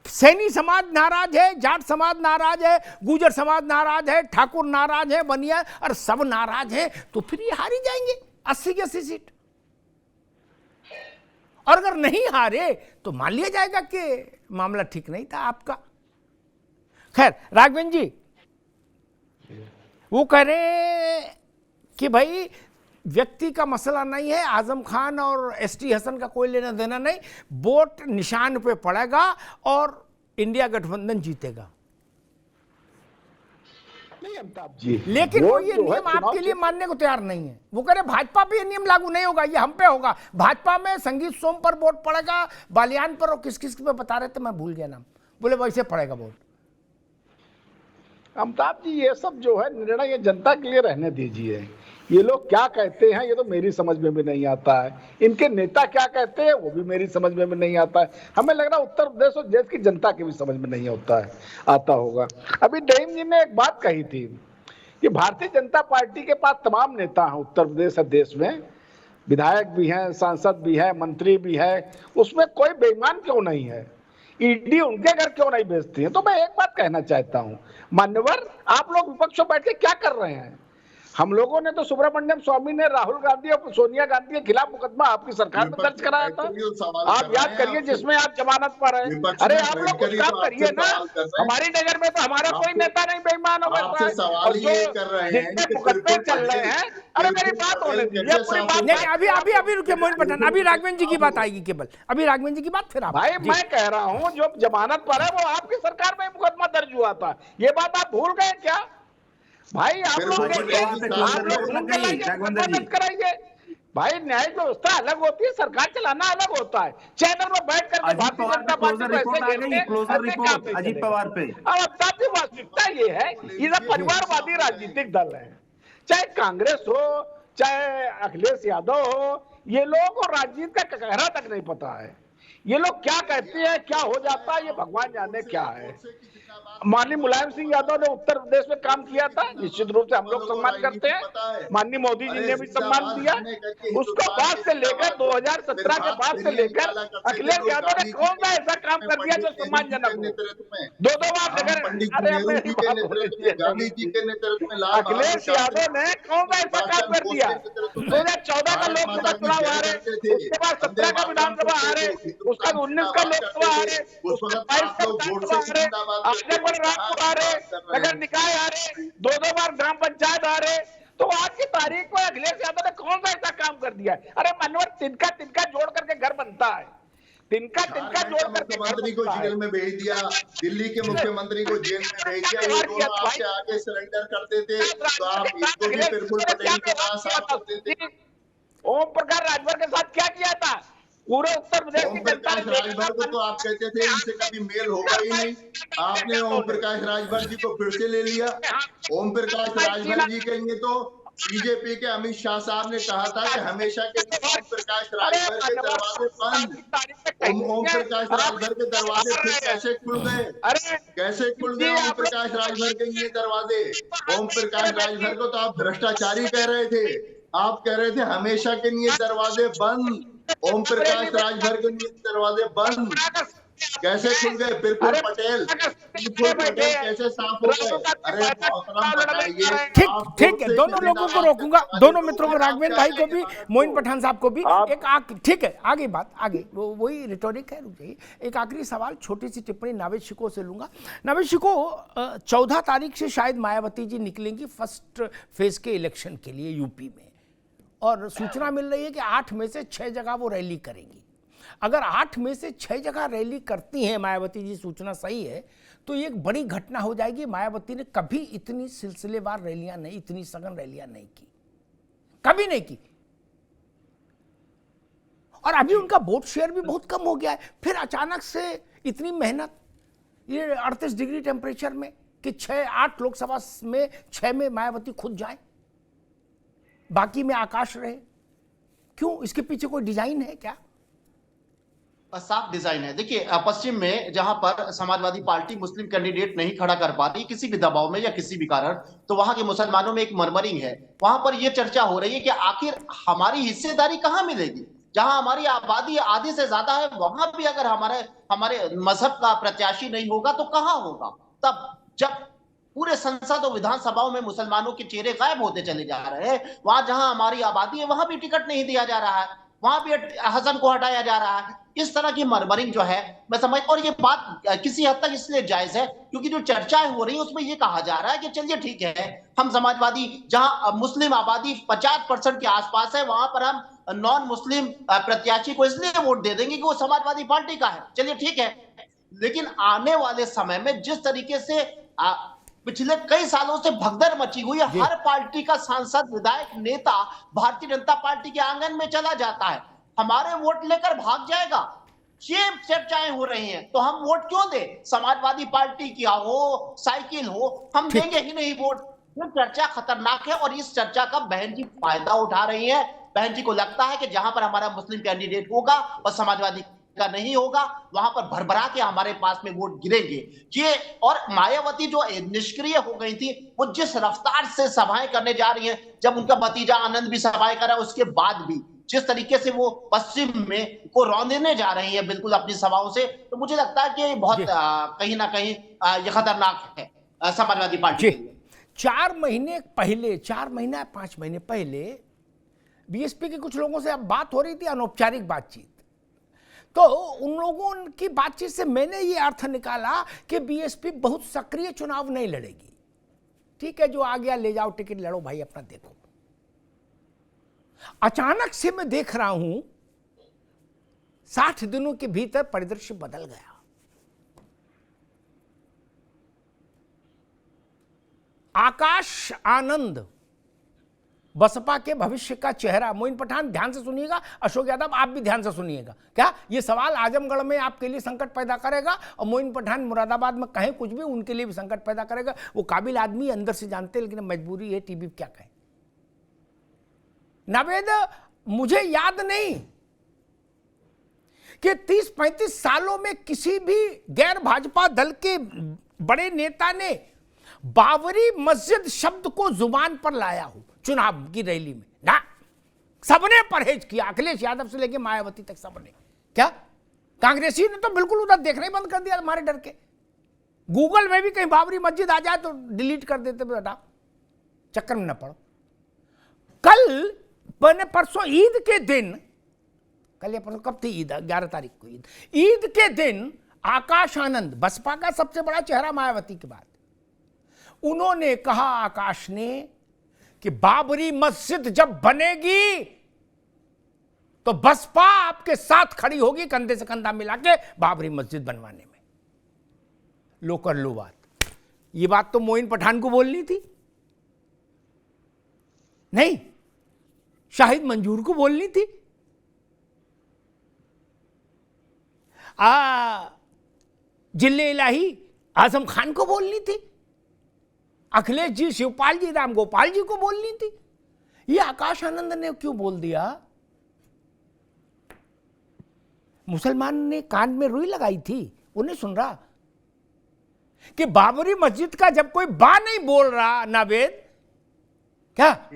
सैनी समाज नाराज है, जाट समाज नाराज है, गुजर समाज नाराज है, ठाकुर नाराज है, बनिया और सब नाराज है, तो फिर ये हारी जाएंगे 80 की 80 सीट। और अगर नहीं हारे तो मान लिया जाएगा कि मामला ठीक नहीं था आपका। खैर राघवेंद्र जी वो कह रहे कि भाई व्यक्ति का मसला नहीं है, आजम खान और एसटी हसन का कोई लेना देना नहीं, वोट निशान पे पड़ेगा और इंडिया गठबंधन जीतेगा। नहीं अमिताभ जी, लेकिन वो ये नियम आपके लिए मानने को तैयार नहीं है। वो कह रहे भाजपा पे ये नियम लागू नहीं होगा, ये हम पे होगा। भाजपा में संगीत सोम पर वोट पड़ेगा, बालियान पर, और किस किस पे बता रहे थे मैं भूल गया नाम, बोले वैसे पड़ेगा वोट। अमिताभ जी ये सब जो है निर्णय ये जनता के लिए रहने दीजिए। ये लोग क्या कहते हैं ये तो मेरी समझ में भी नहीं आता है, इनके नेता क्या कहते हैं वो भी मेरी समझ में भी नहीं आता है। हमें लग रहा है उत्तर प्रदेश और देश की जनता के भी समझ में नहीं आता होगा। अभी डहीम जी ने एक बात कही थी कि भारतीय जनता पार्टी के पास तमाम नेता हैं उत्तर प्रदेश और देश में, विधायक भी हैं, सांसद भी है, मंत्री भी है, उसमें कोई बेईमान क्यों नहीं है? ईडी उनके घर क्यों नहीं भेजती है? तो मैं एक बात कहना चाहता हूं, मान्यवर आप लोग विपक्ष में बैठ के क्या कर रहे हैं? हम लोगों ने तो सुब्रमण्यम स्वामी ने राहुल गांधी और सोनिया गांधी के खिलाफ मुकदमा आपकी सरकार में दर्ज कराया था। आप याद करिए, जिसमें आप जमानत पर है। अरे आप लोग कुछ काम करिए ना, हमारी नजर में तो हमारा कोई नेता नहीं बेईमान हो बैठा है, और जो जितने मुकदमे चल रहे हैं, अरे मेरी बात होने दीजिए, पूरी बात नहीं, अभी रुकिए मोइन पठान, अभी राघवेंद्र जी की बात आएगी केवल, अभी राघवेंद्र जी की बात फिर आप। भाई मैं कह रहा हूँ जो जमानत पर है वो आपकी सरकार में मुकदमा दर्ज हुआ था, ये बात आप भूल गए क्या? भाई आप लोग कराइए भाई, न्याय व्यवस्था अलग होती है, सरकार चलाना अलग होता है। चैनल में बैठ कर भारतीय जनता पार्टी अजीत पवार पे, अब वास्तविकता ये है, ये परिवारवादी राजनीतिक दल है, चाहे कांग्रेस हो चाहे अखिलेश यादव हो, ये लोग को राजनीति का गहरा तक नहीं पता है। ये लोग क्या कहते हैं, क्या हो जाता है, ये भगवान जाने क्या है। माननीय मुलायम सिंह यादव ने उत्तर प्रदेश में काम किया था, निश्चित रूप से हम लोग सम्मान करते हैं। माननीय मोदी जी ने भी सम्मान दिया। उसको बाद से लेकर 2017 के बाद से लेकर अखिलेश यादव ने कौन सा ऐसा काम कर दिया जो सम्मानजनक हो? दो बार नगर, अरे अखिलेश यादव ने कौन सा ऐसा काम कर दिया? 2014 का लोकसभा चुनाव हारे, उसके बाद 17 का विधानसभा हारे, उसका 19 का लोकसभा हारे, उसका 22 का विधानसभा हारे, रामपुर आ रहे, नगर निकाय आ रहे, दो बार ग्राम पंचायत आ रहे। तो आज की तारीख में अखिलेश यादव ने कौन सा ऐसा काम कर दिया है? अरे मनोहर, तिनका जोड़ करके घर बनता है, तिनका जोड़ करके मुख्यमंत्री को जेल में भेज दिया, दिल्ली के मुख्यमंत्री को जेल में भेज दिया। ये दोनों आपसे आगे सरेंडर करते थे, तो आप इसको भी बिल्कुल पटेल के पास साफ करते थे। ओम प्रकाश राजभर के साथ क्या किया था? पूरे उत्तर प्रदेश की जनता ने राजभर को तो आप कहते थे इनसे कभी मेल होगा ही नहीं, आपने ओम प्रकाश राजभर जी को फिर से ले लिया। ओम प्रकाश राजभर जी के लिए तो बीजेपी के अमित शाह साहब ने कहा था कि हमेशा के ओम प्रकाश राजभर के दरवाजे बंद। ओम प्रकाश राजभर के दरवाजे फिर कैसे खुल गए? कैसे खुल गए ओम प्रकाश राजभर के ये दरवाजे? ओम प्रकाश राजभर को तो आप भ्रष्टाचारी कह रहे थे, आप कह रहे थे हमेशा के लिए दरवाजे बंद, ओम प्रकाश राजभर के लिए दरवाजे बंद। कैसे खुल गए? बिल्कुल पटेल कैसे साफ हो गए? अरे ठीक है, दोनों लोगों को रोकूंगा, दोनों मित्रों को, राघवेंद्र भाई को भी, मोइन पठान साहब को भी। एक ठीक है, आगे बात, आगे वही रिटोरिक है, रुक जाइए। एक आखिरी सवाल, छोटी सी टिप्पणी नावेद शिको से लूंगा। नावेद शिको, 14 तारीख से शायद मायावती जी निकलेंगी फर्स्ट फेज के इलेक्शन के लिए यूपी में, और सूचना मिल रही है कि 8 में से 6 जगह वो रैली करेंगी। अगर 8 में से 6 जगह रैली करती हैं मायावती जी, सूचना सही है, तो ये एक बड़ी घटना हो जाएगी। मायावती ने कभी इतनी सिलसिलेवार रैलियां नहीं, इतनी सघन रैलियां नहीं की, कभी नहीं की। और अभी उनका वोट शेयर भी बहुत कम हो गया है। फिर अचानक से इतनी मेहनत, ये 38 डिग्री टेम्परेचर में, कि 8 लोकसभा में 6 में मायावती खुद जाए, बाकी में आकाश रहे। क्यों? इसके पीछे कोई डिजाइन है क्या? साफ डिजाइन है। देखिए, पश्चिम में जहां पर समाजवादी पार्टी मुस्लिम कैंडिडेट नहीं खड़ा कर पाती किसी भी दबाव में या किसी भी कारण, तो वहां के मुसलमानों में एक मरमरिंग है। वहां पर यह चर्चा हो रही है कि आखिर हमारी हिस्सेदारी कहां मिलेगी? जहां हमारी आबादी आधी से ज्यादा है, वहां भी अगर हमारे मजहब का प्रत्याशी नहीं होगा तो कहां होगा? तब जब पूरे संसद और विधानसभाओं में मुसलमानों के चेहरे गायब होते चले जा रहे हैं, वहां जहां हमारी आबादी है वहां भी टिकट नहीं दिया जा रहा है, वहां भी हसन को हटाया जा रहा है। इस तरह की मरमरिंग जो है मैं समझ, और ये बात किसी हद तक इसलिए जायज है क्योंकि जो चर्चाएं हो रही है उसमें ये कहा जा रहा है कि चलिए ठीक है, हम समाजवादी, जहां मुस्लिम आबादी 50% के आसपास है, वहां पर हम नॉन मुस्लिम प्रत्याशी को इसलिए वोट दे देंगे कि वो समाजवादी पार्टी का है। चलिए ठीक है, लेकिन आने वाले समय में जिस तरीके से पिछले कई सालों से भगदड़ मची हुई है, हर पार्टी का सांसद, विधायक, नेता भारतीय जनता पार्टी के आंगन में चला जाता है, हमारे वोट लेकर भाग जाएगा, ये चर्चाएं हो रही हैं। तो हम वोट क्यों दें? समाजवादी पार्टी की हो, साइकिल हो, हम देंगे ही नहीं वोट। ये चर्चा खतरनाक है और इस चर्चा का बहन जी फायदा उठा रही है। बहन जी को लगता है कि जहां पर हमारा मुस्लिम कैंडिडेट होगा और समाजवादी का नहीं होगा, वहां पर भरभरा के हमारे पास में वोट गिरेंगे। ये, और मायावती जो निष्क्रिय हो गई थी, वो जिस रफ्तार से सभाएं करने जा रही हैं, जब उनका भतीजा आनंद भी सभाएं कर रहा है, उसके बाद भी जिस तरीके से वो पश्चिम में को रौंदने जा रही है बिल्कुल अपनी सभाओं से, तो मुझे लगता है कि बहुत कहीं ना कहीं ये खतरनाक है समाजवादी पार्टी के लिए। 4 महीने पहले, 4 महीना 5 महीने पहले बीएसपी के कुछ लोगों से अब बात हो रही थी, अनौपचारिक बातचीत। तो उन लोगों की बातचीत से मैंने ये अर्थ निकाला कि बीएसपी बहुत सक्रिय चुनाव नहीं लड़ेगी। ठीक है, जो आ गया ले जाओ टिकट, लड़ो भाई, अपना देखो। अचानक से मैं देख रहा हूं 60 दिनों के भीतर परिदृश्य बदल गया। आकाश आनंद बसपा के भविष्य का चेहरा। मोइन पठान ध्यान से सुनिएगा, अशोक यादव आप भी ध्यान से सुनिएगा। क्या ये सवाल आजमगढ़ में आपके लिए संकट पैदा करेगा, और मोइन पठान मुरादाबाद में कहें कुछ भी, उनके लिए भी संकट पैदा करेगा। वो काबिल आदमी अंदर से जानते हैं, लेकिन मजबूरी है, टीवी क्या कहे। नावेद, मुझे याद नहीं कि 30-35 सालों में किसी भी गैर भाजपा दल के बड़े नेता ने बाबरी मस्जिद शब्द को जुबान पर लाया हो चुनाव की रैली में। ना, सबने परहेज किया, अखिलेश यादव से लेकर मायावती तक सबने। क्या कांग्रेसी ने तो बिल्कुल उधर देखना ही बंद कर दिया हमारे डर के। गूगल में भी कहीं बाबरी मस्जिद आ जाए तो डिलीट कर देते, बेटा चक्कर में न पड़ो। कल मैंने परसों ईद के दिन, कल या परसों कब थी ईद, 11 तारीख को ईद के दिन आकाश आनंद, बसपा का सबसे बड़ा चेहरा मायावती के बाद, उन्होंने कहा, आकाश ने, कि बाबरी मस्जिद जब बनेगी तो बसपा आपके साथ खड़ी होगी कंधे से कंधा मिला के बाबरी मस्जिद बनवाने में। लो कर लो बात। ये बात तो मोइन पठान को बोलनी थी, नहीं शाहिद मंजूर को बोलनी थी, जिले इलाही आजम खान को बोलनी थी, अखिलेश जी, शिवपाल जी, राम गोपाल जी को बोलनी थी। ये आकाश आनंद ने क्यों बोल दिया? मुसलमान ने कान में रुई लगाई थी, वो नहीं सुन रहा कि बाबरी मस्जिद का जब कोई बा नहीं बोल रहा नावेद, क्या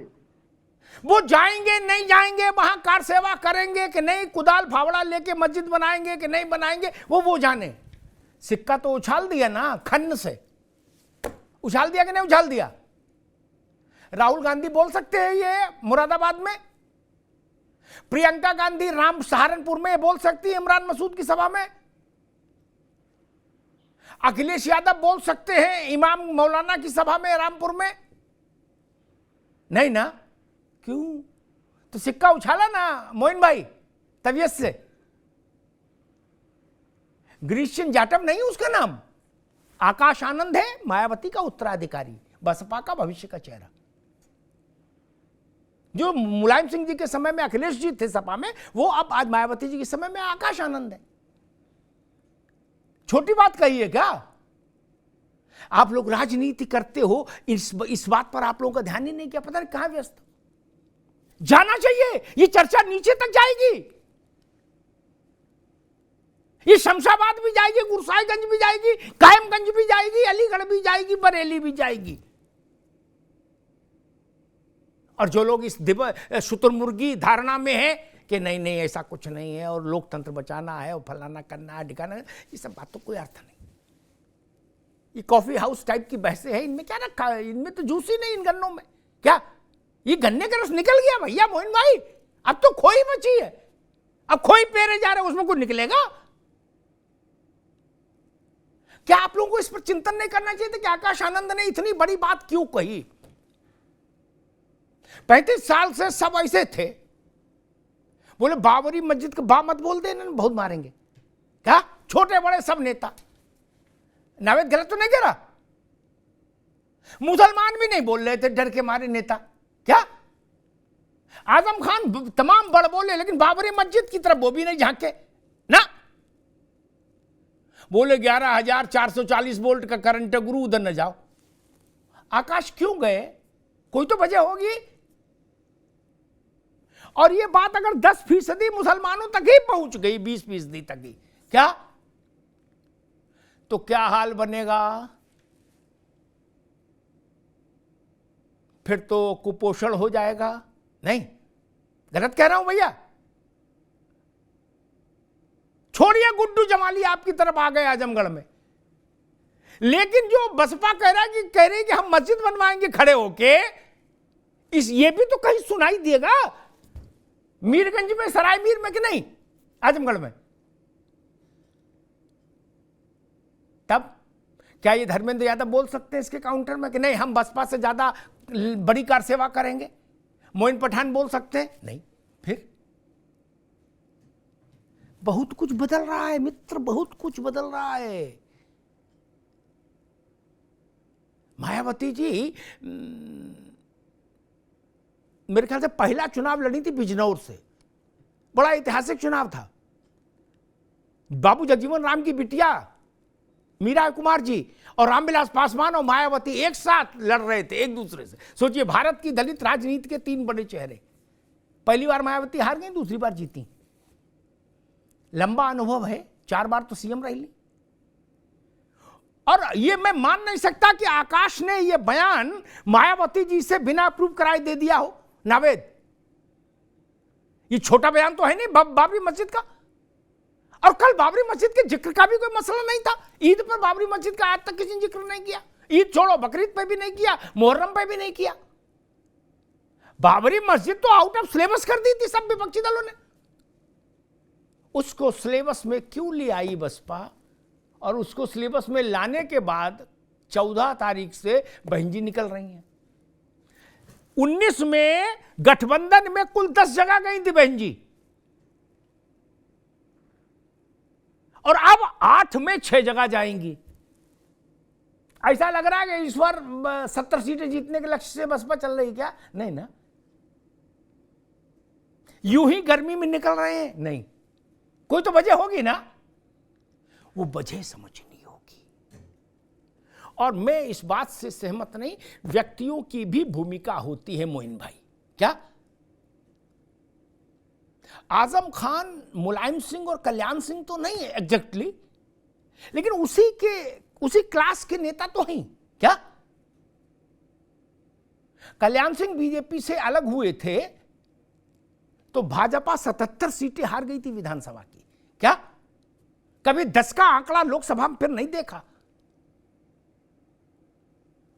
वो जाएंगे नहीं जाएंगे वहां, कार सेवा करेंगे कि नहीं, कुदाल फावड़ा लेके मस्जिद बनाएंगे कि नहीं बनाएंगे, वो जाने। सिक्का तो उछाल दिया ना, खन्न से उछाल दिया कि नहीं उछाल दिया। राहुल गांधी बोल सकते हैं ये मुरादाबाद में, प्रियंका गांधी राम सहारनपुर में बोल सकती है इमरान मसूद की सभा में, अखिलेश यादव बोल सकते हैं इमाम मौलाना की सभा में रामपुर में, नहीं ना? क्यों? तो सिक्का उछाला ना मोइन भाई तबीयत से। ग्रीशियन जाटव नहीं उसका नाम, आकाश आनंद है, मायावती का उत्तराधिकारी, बसपा का भविष्य का चेहरा। जो मुलायम सिंह जी के समय में अखिलेश जी थे सपा में, वो अब आज मायावती जी के समय में आकाश आनंद है। छोटी बात कही है क्या? आप लोग राजनीति करते हो, इस बात पर आप लोगों का ध्यान ही नहीं किया, पता नहीं कहां व्यस्त। जाना चाहिए, ये चर्चा नीचे तक जाएगी, ये शमशाबाद भी जाएगी, गुरसाईगंज भी जाएगी, कायमगंज भी जाएगी, अलीगढ़ भी जाएगी, बरेली भी जाएगी। और जो लोग इस शुतुरमुर्गी धारणा में है कि नहीं नहीं ऐसा कुछ नहीं है और लोकतंत्र बचाना है और फलाना करना है ढिकाना, ये सब बातों कोई अर्थ नहीं। ये कॉफी हाउस टाइप की बहसें हैं, इनमें क्या रखा है? इनमें तो जूस ही नहीं इन गन्नों में। क्या ये गन्ने का रस निकल गया भैया मोहन भाई? अब तो खोई बची है, अब खोई पेरे जा रहे, उसमें कुछ निकलेगा क्या? आप लोगों को इस पर चिंतन नहीं करना चाहिए था कि आकाश आनंद ने इतनी बड़ी बात क्यों कही? 35 साल से सब ऐसे थे, बोले बाबरी मस्जिद का बा मत बोल दे, इन्होंने बहुत मारेंगे। क्या छोटे बड़े सब नेता, नावेद गलत तो नहीं कह रहा? मुसलमान भी नहीं बोल रहे थे डर के मारे नेता। क्या आजम खान तमाम बड़ बोले, लेकिन बाबरी मस्जिद की तरफ वो भी नहीं झांके ना। बोले 11,440 वोल्ट का करंट है गुरु, उधर न जाओ। आकाश क्यों गए? कोई तो वजह होगी। और ये बात अगर 10% मुसलमानों तक ही पहुंच गई, 20% तक ही, क्या तो क्या हाल बनेगा? फिर तो कुपोषण हो जाएगा। नहीं, गलत कह रहा हूं भैया? छोड़िए गुड्डू जमाली आपकी तरफ आ गए आजमगढ़ में, लेकिन जो बसपा कह रही है कि हम मस्जिद बनवाएंगे खड़े होके, ये भी तो कहीं सुनाई देगा मीरगंज में, सराय मीर में कि नहीं, आजमगढ़ में। तब क्या ये धर्मेंद्र यादव बोल सकते हैं इसके काउंटर में कि नहीं हम बसपा से ज्यादा बड़ी कार सेवा करेंगे? मोइन पठान बोल सकते हैं? नहीं। फिर बहुत कुछ बदल रहा है मित्र, बहुत कुछ बदल रहा है। मायावती जी मेरे ख्याल से पहला चुनाव लड़ी थी बिजनौर से, बड़ा ऐतिहासिक चुनाव था। बाबू जगजीवन राम की बिटिया मीरा कुमार जी और रामविलास पासवान और मायावती एक साथ लड़ रहे थे एक दूसरे से। सोचिए, भारत की दलित राजनीति के तीन बड़े चेहरे। पहली बार मायावती हार गई, दूसरी बार जीती। लंबा अनुभव है, 4 बार तो सीएम रही। और ये मैं मान नहीं सकता कि आकाश ने ये बयान मायावती जी से बिना अप्रूव कराए दे दिया हो। नावेद, ये छोटा बयान तो है नहीं बाबरी मस्जिद का। और कल बाबरी मस्जिद के जिक्र का भी कोई मसला नहीं था। ईद पर बाबरी मस्जिद का आज तक किसी ने जिक्र नहीं किया। ईद छोड़ो, बकरीद पे भी नहीं किया, मुहर्रम पे भी नहीं किया। बाबरी मस्जिद तो आउट ऑफ सिलेबस कर दी थी सब विपक्षी दलों ने। उसको सिलेबस में क्यों ले आई बसपा? और उसको सिलेबस में लाने के बाद 14 तारीख से बहन जी निकल रही हैं। 19 में गठबंधन में कुल 10 जगह गई थी बहन जी, और अब 8 में 6 जगह जाएंगी। ऐसा लग रहा है कि इस बार 70 सीटें जीतने के लक्ष्य से बसपा चल रही क्या? नहीं ना। यूं ही गर्मी में निकल रहे हैं? नहीं, कोई तो वजह होगी ना। वो वजह समझनी होगी। और मैं इस बात से सहमत नहीं, व्यक्तियों की भी भूमिका होती है मोइन भाई। क्या आजम खान मुलायम सिंह और कल्याण सिंह तो नहीं है एग्जैक्टली, लेकिन उसी क्लास के नेता तो हैं। क्या कल्याण सिंह बीजेपी से अलग हुए थे तो भाजपा 77 सीटें हार गई थी विधानसभा की। क्या कभी 10 का आंकड़ा लोकसभा में फिर नहीं देखा?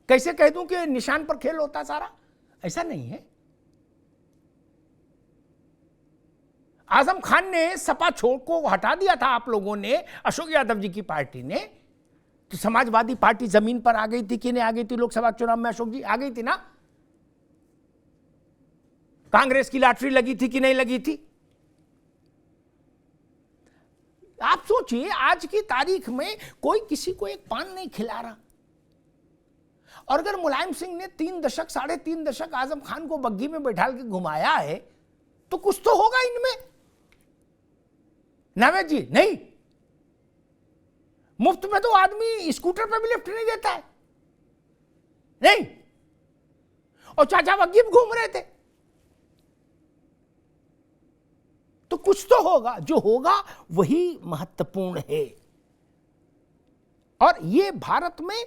कैसे कह दूं कि निशान पर खेल होता सारा? ऐसा नहीं है। आजम खान ने सपा छोड़ को हटा दिया था आप लोगों ने, अशोक यादव जी की पार्टी ने, तो समाजवादी पार्टी जमीन पर आ गई थी कि नहीं आ गई थी? लोकसभा चुनाव में अशोक जी आ गई थी ना। कांग्रेस की लॉटरी लगी थी कि नहीं लगी थी? आप सोचिए, आज की तारीख में कोई किसी को एक पान नहीं खिला रहा। और अगर मुलायम सिंह ने 3 दशक 3.5 दशक आजम खान को बग्घी में बैठा के घुमाया है तो कुछ तो होगा इनमें। नावेद जी, नहीं, मुफ्त में तो आदमी स्कूटर पे भी लिफ्ट नहीं देता है, नहीं, और चाचा बग्घी में घूम रहे थे। तो कुछ तो होगा, जो होगा वही महत्वपूर्ण है। और ये भारत में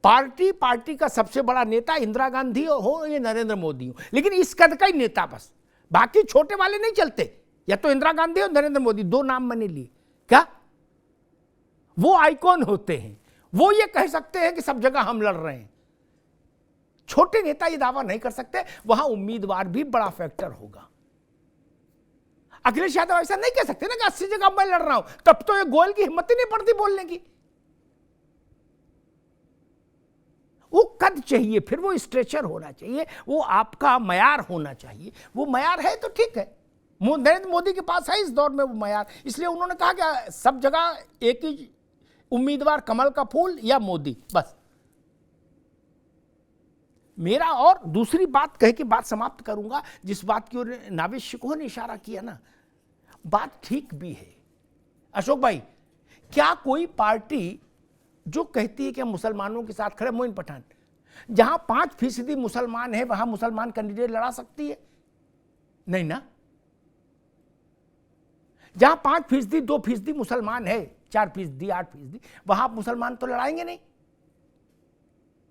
पार्टी का सबसे बड़ा नेता इंदिरा गांधी हो या नरेंद्र मोदी हो, लेकिन इस कद का ही नेता बस, बाकी छोटे वाले नहीं चलते। या तो इंदिरा गांधी और नरेंद्र मोदी, 2 नाम मैंने लिए। क्या वो आइकॉन होते हैं, वो ये कह सकते हैं कि सब जगह हम लड़ रहे हैं। छोटे नेता ये दावा नहीं कर सकते। वहां उम्मीदवार भी बड़ा फैक्टर होगा। अखिलेश यादव ऐसा नहीं कह सकते ना कि 80 जगह मैं लड़ रहा हूं, तब तो ये गोयल की हिम्मत ही नहीं पड़ती बोलने की। वो कद चाहिए, फिर वो स्ट्रेचर होना चाहिए, वो आपका मयार होना चाहिए। वो मयार है तो ठीक है, नरेंद्र मोदी के पास है इस दौर में वो मयार। इसलिए उन्होंने कहा कि सब जगह एक ही उम्मीदवार, कमल का फूल या मोदी, बस। मेरा और दूसरी बात कह के बात समाप्त करूंगा, जिस बात की ओर नावेद शिकोह ने इशारा किया ना, बात ठीक भी है। अशोक भाई, क्या कोई पार्टी जो कहती है कि हम मुसलमानों के साथ खड़े, मोइन पठान, जहां 5% मुसलमान है वहां मुसलमान कैंडिडेट लड़ा सकती है? नहीं ना। जहां 5%, 2% मुसलमान है, 4%, 8%, वहां मुसलमान तो लड़ाएंगे नहीं,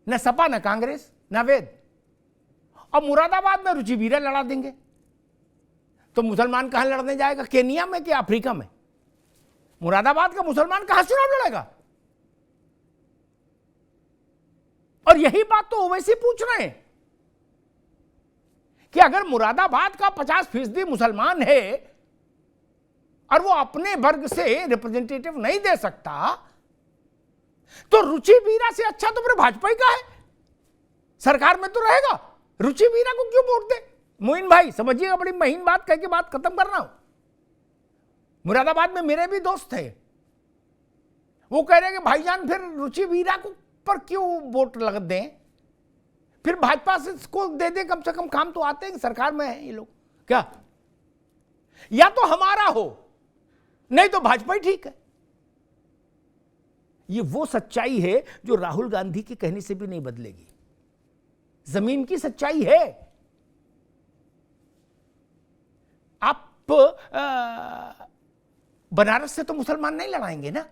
न सपा न कांग्रेस न वेद। और मुरादाबाद में रुचिवीरा लड़ा देंगे तो मुसलमान कहां लड़ने जाएगा? केनिया में कि अफ्रीका में? मुरादाबाद का मुसलमान कहां चुनाव लड़ेगा? और यही बात तो ओवैसी पूछ रहे हैं कि अगर मुरादाबाद का 50% मुसलमान है और वो अपने वर्ग से रिप्रेजेंटेटिव नहीं दे सकता, तो रुचि वीरा से अच्छा तो फिर भाजपा ही का है, सरकार में तो रहेगा। रुचि वीरा को क्यों वोट दे? मोइन भाई समझिएगा, बड़ी महीन बात कह के बात खत्म कर रहा हूं। मुरादाबाद में मेरे भी दोस्त थे, वो कह रहे कि भाईजान फिर रुचि वीरा को पर क्यों वोट लग दें, फिर भाजपा से इसको दे दे, कम से कम काम तो आते हैं, सरकार में है ये लोग। क्या या तो हमारा हो, नहीं तो भाजपा ही ठीक है। ये वो सच्चाई है जो राहुल गांधी के कहने से भी नहीं बदलेगी, जमीन की सच्चाई है। आप बनारस से तो मुसलमान नहीं लड़ाएंगे ना,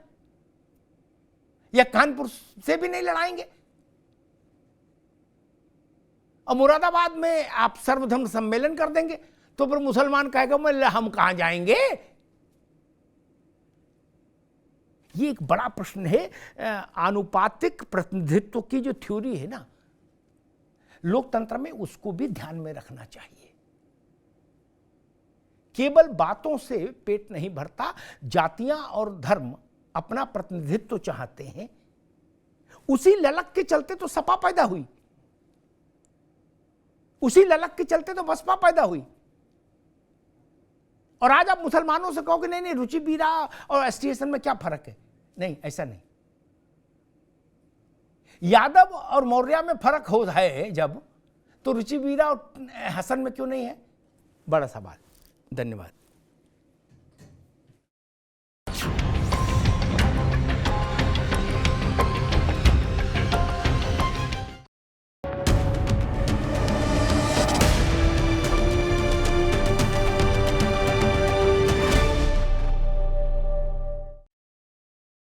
या कानपुर से भी नहीं लड़ाएंगे, और मुरादाबाद में आप सर्वधर्म सम्मेलन कर देंगे तो फिर मुसलमान कहेगा हम कहां जाएंगे। ये एक बड़ा प्रश्न है। आनुपातिक प्रतिनिधित्व की जो थ्योरी है ना लोकतंत्र में, उसको भी ध्यान में रखना चाहिए। केवल बातों से पेट नहीं भरता, जातियां और धर्म अपना प्रतिनिधित्व चाहते हैं। उसी ललक के चलते तो सपा पैदा हुई, उसी ललक के चलते तो बसपा पैदा हुई। और आज आप मुसलमानों से कहो कि नहीं रुचि वीरा और एसटीएसएन में क्या फर्क है, नहीं, ऐसा नहीं। यादव और मौर्य में फर्क हो है जब, तो रुचि वीरा और हसन में क्यों नहीं है? बड़ा सवाल। धन्यवाद।